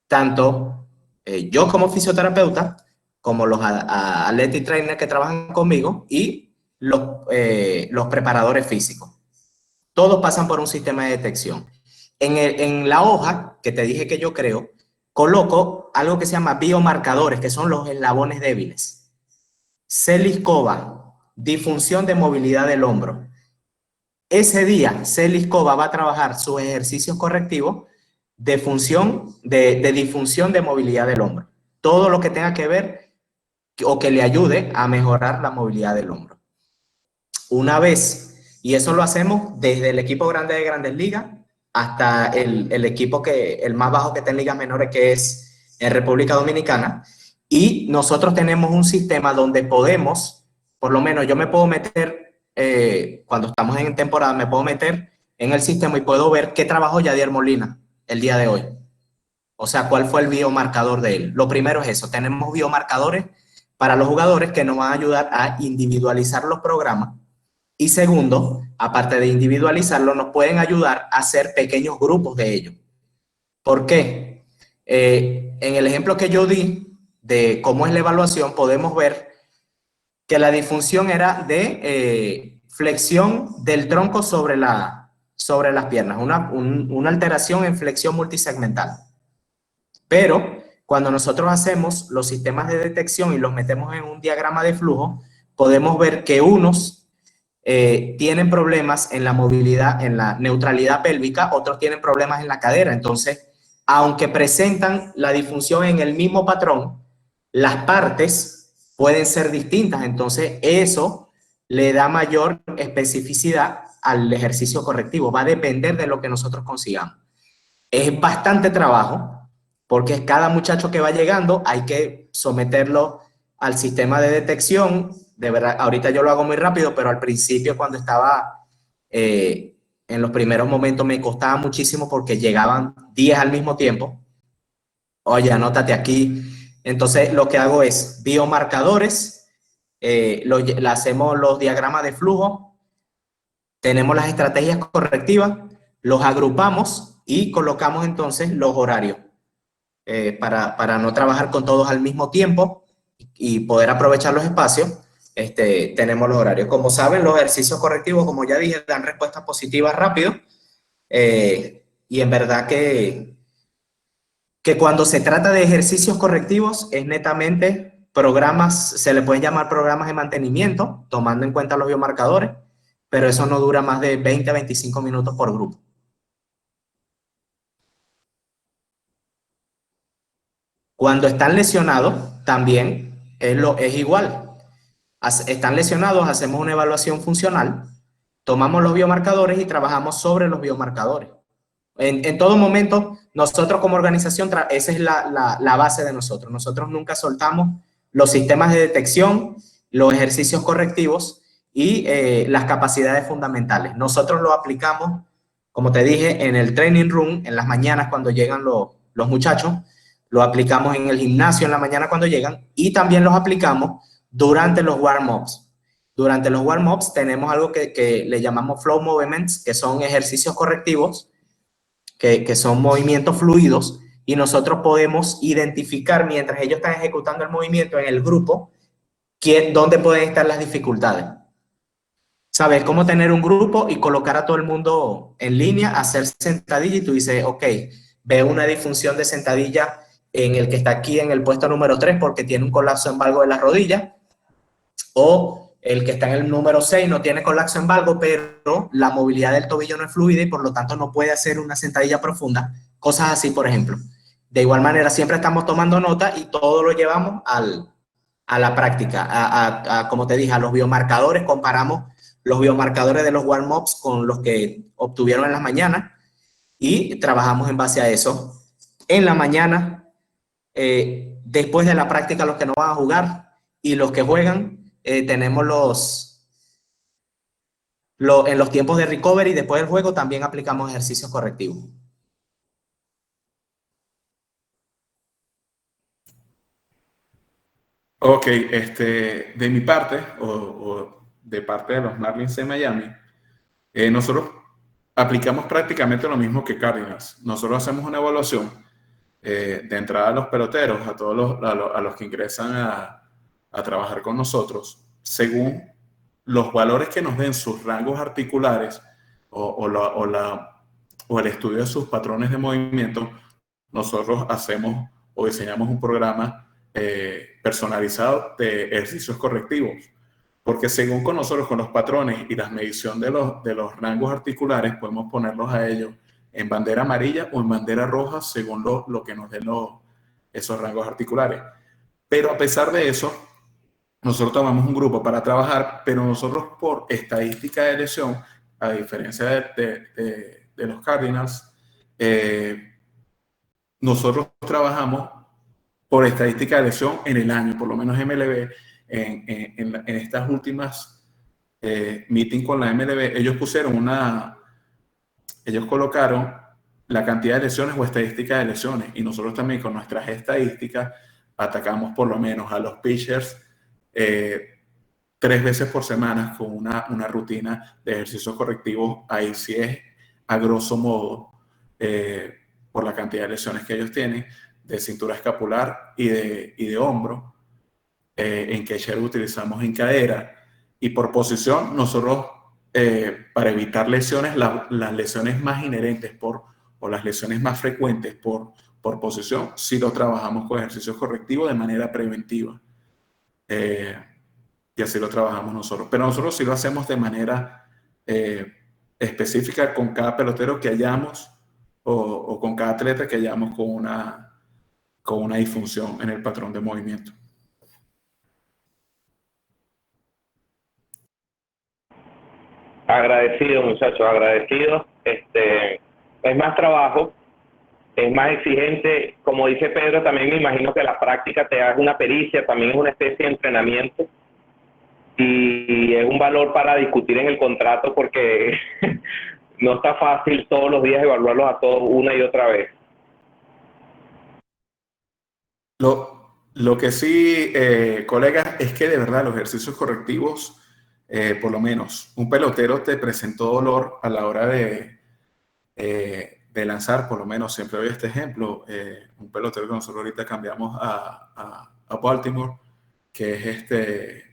tanto yo como fisioterapeuta, como los athletic trainers que trabajan conmigo y los preparadores físicos. Todos pasan por un sistema de detección. En la hoja que te dije que yo creo, coloco algo que se llama biomarcadores, que son los eslabones débiles. Celiscova, disfunción de movilidad del hombro. Ese día, Celiscova va a trabajar sus ejercicios correctivos de disfunción de movilidad del hombro. Todo lo que tenga que ver o que le ayude a mejorar la movilidad del hombro. Una vez, y eso lo hacemos desde el equipo grande de Grandes Ligas hasta el equipo el más bajo que está en ligas menores, que es en República Dominicana, y nosotros tenemos un sistema donde podemos, por lo menos yo me puedo meter, cuando estamos en temporada, me puedo meter en el sistema y puedo ver qué trabajó Yadier Molina el día de hoy. O sea, cuál fue el biomarcador de él. Lo primero es eso, tenemos biomarcadores para los jugadores que nos van a ayudar a individualizar los programas. Y segundo, aparte de individualizarlo, nos pueden ayudar a hacer pequeños grupos de ellos. ¿Por qué? En el ejemplo que yo di de cómo es la evaluación, podemos ver que la disfunción era de flexión del tronco sobre las piernas, una alteración en flexión multisegmental. Pero cuando nosotros hacemos los sistemas de detección y los metemos en un diagrama de flujo, podemos ver que unos tienen problemas en la movilidad, en la neutralidad pélvica, otros tienen problemas en la cadera. Entonces, aunque presentan la disfunción en el mismo patrón, las partes pueden ser distintas. Entonces, eso le da mayor especificidad al ejercicio correctivo. Va a depender de lo que nosotros consigamos. Es bastante trabajo, porque cada muchacho que va llegando hay que someterlo al sistema de detección. De verdad, ahorita yo lo hago muy rápido, pero al principio cuando estaba en los primeros momentos me costaba muchísimo porque llegaban 10 al mismo tiempo. Oye, anótate aquí. Entonces lo que hago es biomarcadores, hacemos los diagramas de flujo, tenemos las estrategias correctivas, los agrupamos y colocamos entonces los horarios para no trabajar con todos al mismo tiempo y poder aprovechar los espacios. Tenemos los horarios. Como saben, los ejercicios correctivos, como ya dije, dan respuestas positivas rápido, y en verdad que cuando se trata de ejercicios correctivos es netamente programas, se le pueden llamar programas de mantenimiento, tomando en cuenta los biomarcadores, pero eso no dura más de 20 a 25 minutos por grupo. Cuando están lesionados, también es igual. Están lesionados, hacemos una evaluación funcional, tomamos los biomarcadores y trabajamos sobre los biomarcadores. En todo momento, nosotros como organización, esa es la base de nosotros. Nosotros nunca soltamos los sistemas de detección, los ejercicios correctivos y las capacidades fundamentales. Nosotros lo aplicamos, como te dije, en el training room, en las mañanas cuando llegan los muchachos, lo aplicamos en el gimnasio en la mañana cuando llegan y también los aplicamos durante los warm-ups. Durante los warm-ups tenemos algo que le llamamos flow movements, que son ejercicios correctivos, que son movimientos fluidos, y nosotros podemos identificar mientras ellos están ejecutando el movimiento en el grupo, dónde pueden estar las dificultades. ¿Sabes? Cómo tener un grupo y colocar a todo el mundo en línea, hacer sentadilla y tú dices, ok, veo una disfunción de sentadilla en el que está aquí en el puesto número 3 porque tiene un colapso en valgo de la rodilla, o el que está en el número 6 no tiene colapso en valgo, pero la movilidad del tobillo no es fluida y por lo tanto no puede hacer una sentadilla profunda. Cosas así, por ejemplo. De igual manera, siempre estamos tomando nota y todo lo llevamos a la práctica. Como te dije, a los biomarcadores, comparamos los biomarcadores de los warm-ups con los que obtuvieron en las mañanas y trabajamos en base a eso. En la mañana, después de la práctica, los que no van a jugar y los que juegan, tenemos en los tiempos de recovery, después del juego, también aplicamos ejercicios correctivos. Ok, de mi parte, o de parte de los Marlins de Miami, nosotros aplicamos prácticamente lo mismo que Cardinals. Nosotros hacemos una evaluación de entrada a los peloteros, a todos a los que ingresan a trabajar con nosotros, según los valores que nos den sus rangos articulares o el estudio de sus patrones de movimiento. Nosotros hacemos o diseñamos un programa personalizado de ejercicios correctivos, porque según con nosotros, con los patrones y la medición de los rangos articulares, podemos ponerlos a ellos en bandera amarilla o en bandera roja según lo que nos den esos rangos articulares. Pero a pesar de eso, nosotros tomamos un grupo para trabajar, pero nosotros por estadística de lesión, a diferencia de los Cardinals, nosotros trabajamos por estadística de lesión en el año, por lo menos MLB, en estas últimas meetings con la MLB, ellos colocaron la cantidad de lesiones o estadística de lesiones, y nosotros también con nuestras estadísticas atacamos por lo menos a los pitchers 3 veces por semana con una rutina de ejercicios correctivos. Ahí sí es a grosso modo por la cantidad de lesiones que ellos tienen de cintura escapular y de hombro. En catcher utilizamos en cadera, y por posición nosotros para evitar lesiones, las lesiones más inherentes o las lesiones más frecuentes por posición, sí lo trabajamos con ejercicios correctivos de manera preventiva. Y así lo trabajamos nosotros. Pero nosotros sí lo hacemos de manera específica con cada pelotero que hayamos o con cada atleta que hayamos con una disfunción en el patrón de movimiento. Agradecido, muchachos, agradecido. Es más trabajo, es más exigente. Como dice Pedro, también me imagino que la práctica te da una pericia, también es una especie de entrenamiento. Y es un valor para discutir en el contrato porque no está fácil todos los días evaluarlos a todos una y otra vez. Lo que sí, colegas, es que de verdad los ejercicios correctivos, por lo menos un pelotero te presentó dolor a la hora de lanzar, por lo menos siempre doy este ejemplo, un pelotero que nosotros ahorita cambiamos a Baltimore, que es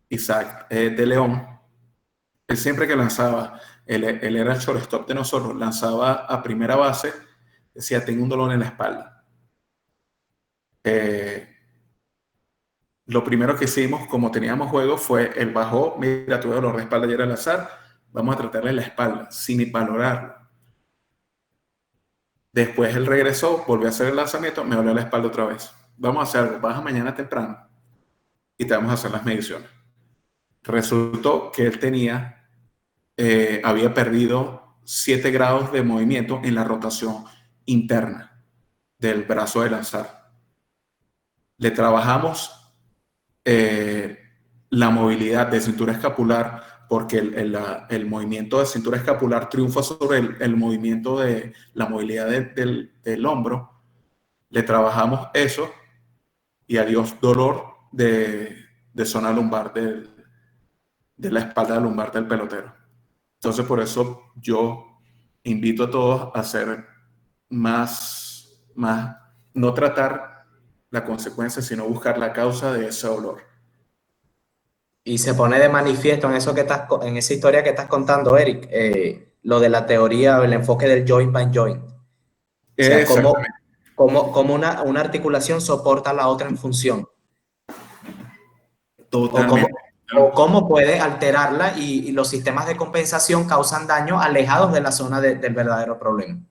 Isaac de León. Él siempre que lanzaba, él era el shortstop de nosotros, lanzaba a primera base, decía, tengo un dolor en la espalda. Lo primero que hicimos, como teníamos juego, fue él bajó, mira, tuve dolor de espalda ayer al lanzar, vamos a tratarle la espalda, sin valorarlo. Después él regresó, volvió a hacer el lanzamiento, me dolió la espalda otra vez. vamos a hacer algo, baja mañana temprano y te vamos a hacer las mediciones. Resultó que él había perdido 7 grados de movimiento en la rotación interna del brazo de lanzar. Le trabajamos la movilidad de cintura escapular porque el movimiento de cintura escapular triunfa sobre el movimiento de la movilidad del hombro. Le trabajamos eso y adiós dolor de zona lumbar de la espalda lumbar del pelotero. Entonces, por eso yo invito a todos a hacer no tratar la consecuencia, sino buscar la causa de ese dolor. Y se pone de manifiesto en eso en esa historia que estás contando, Eric, lo de la teoría, el enfoque del joint by joint. O sea, cómo una articulación soporta a la otra en función. Totalmente. O cómo puede alterarla y los sistemas de compensación causan daño alejados de la zona del verdadero problema.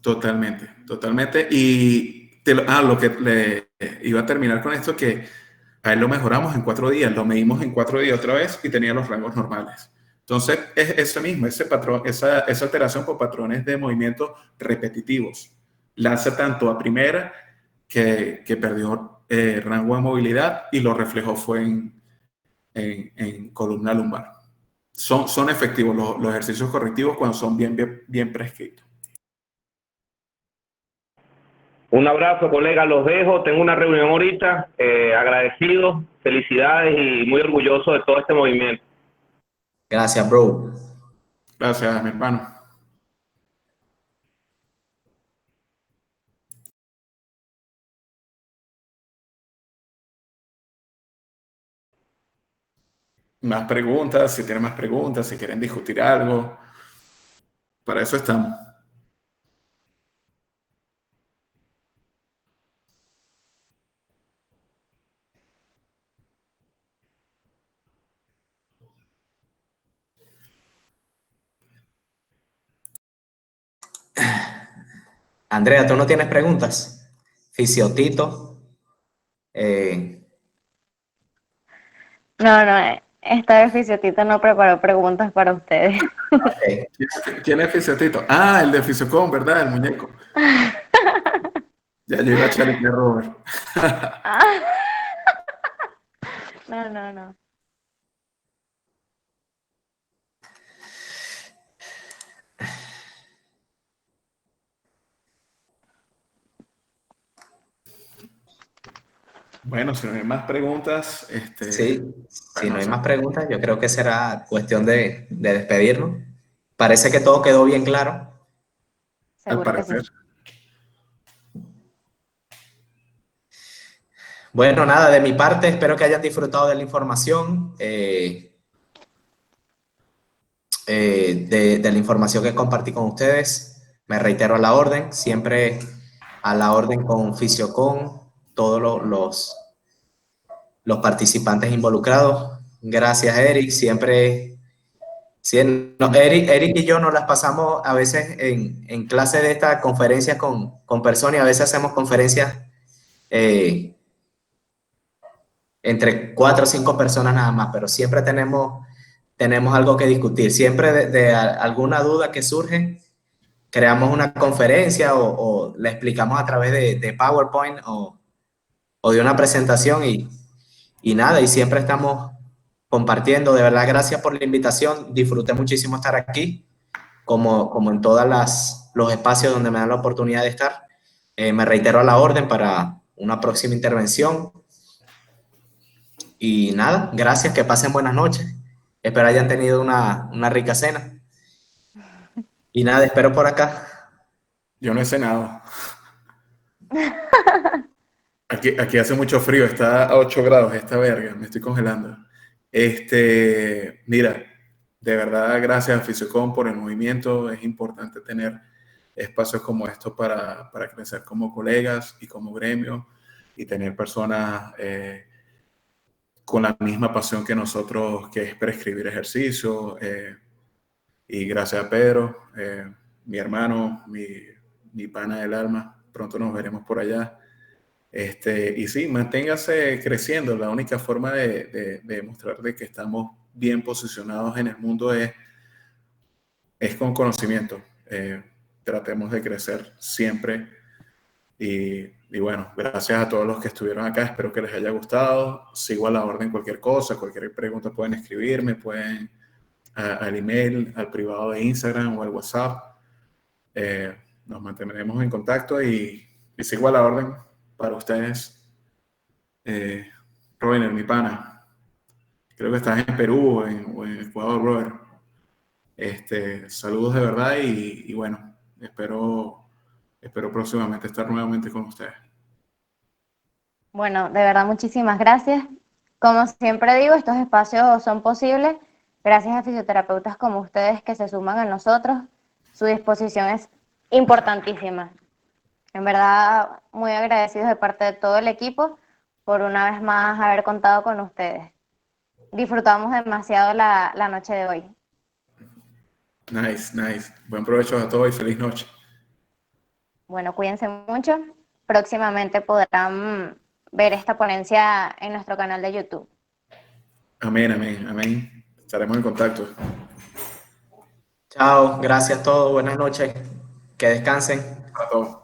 Totalmente, totalmente. Y lo que le iba a terminar con esto, que a él lo mejoramos en 4 días, lo medimos en 4 días otra vez y tenía los rangos normales. Entonces, es eso mismo, ese patrón, esa alteración por patrones de movimiento repetitivos. Lanza tanto a primera que perdió rango de movilidad y lo reflejó fue en columna lumbar. Son efectivos los ejercicios correctivos cuando son bien prescritos. Un abrazo, colega, los dejo. Tengo una reunión ahorita. Agradecido, felicidades y muy orgulloso de todo este movimiento. Gracias, bro. Gracias, mi hermano. Más preguntas, si tienen más preguntas, si quieren discutir algo. Para eso estamos. Andrea, ¿tú no tienes preguntas? Fisiotito. No, esta vez Fisiotito no preparó preguntas para ustedes. Okay. ¿Quién es Fisiotito? Ah, el de Fisiocom, ¿verdad? El muñeco. Ya yo iba a echar el de Robert. No. Bueno, si no hay más preguntas, Sí, si bueno, no hay más preguntas, yo creo que será cuestión de despedirnos. Parece que todo quedó bien claro. al Seguro que sí. parecer. Bueno, nada, de mi parte, espero que hayan disfrutado de la información, de la información que compartí con ustedes. Me reitero a la orden, siempre a la orden con Fisiocom, todos los participantes involucrados. Gracias, Eric. Siempre, Eric y yo nos las pasamos a veces en clase de estas conferencias con personas y a veces hacemos conferencias entre 4 o 5 personas nada más, pero siempre tenemos algo que discutir. Siempre de alguna duda que surge, creamos una conferencia o la explicamos a través de PowerPoint o de una presentación y nada, y siempre estamos compartiendo. De verdad, gracias por la invitación. Disfruté muchísimo estar aquí, como en todos los espacios donde me dan la oportunidad de estar. Me reitero a la orden para una próxima intervención. Y nada, gracias, que pasen buenas noches. Espero hayan tenido una rica cena. Y nada, espero por acá. Yo no he cenado. Aquí hace mucho frío, está a 8 grados esta verga, me estoy congelando. Mira, de verdad, gracias a Fisiocom por el movimiento. Es importante tener espacios como estos para crecer como colegas y como gremio y tener personas con la misma pasión que nosotros, que es prescribir ejercicio. Y gracias a Pedro, mi hermano, mi pana del alma. Pronto nos veremos por allá. Y sí, manténgase creciendo. La única forma de demostrar de que estamos bien posicionados en el mundo es con conocimiento. Tratemos de crecer siempre. Y bueno, gracias a todos los que estuvieron acá. Espero que les haya gustado. Sigo a la orden cualquier cosa, cualquier pregunta pueden escribirme, pueden al email, al privado de Instagram o al WhatsApp. Nos mantendremos en contacto y sigo a la orden para ustedes. Robiner, mi pana, creo que estás en Perú o en Ecuador, brother. Saludos de verdad y bueno, espero próximamente estar nuevamente con ustedes. Bueno, de verdad, muchísimas gracias. Como siempre digo, estos espacios son posibles gracias a fisioterapeutas como ustedes que se suman a nosotros. Su disposición es importantísima. En verdad, muy agradecidos de parte de todo el equipo por una vez más haber contado con ustedes. Disfrutamos demasiado la noche de hoy. Nice, nice. Buen provecho a todos y feliz noche. Bueno, cuídense mucho. Próximamente podrán ver esta ponencia en nuestro canal de YouTube. Amén, amén, amén. Estaremos en contacto. Chao, gracias a todos, buenas noches, que descansen. A todos.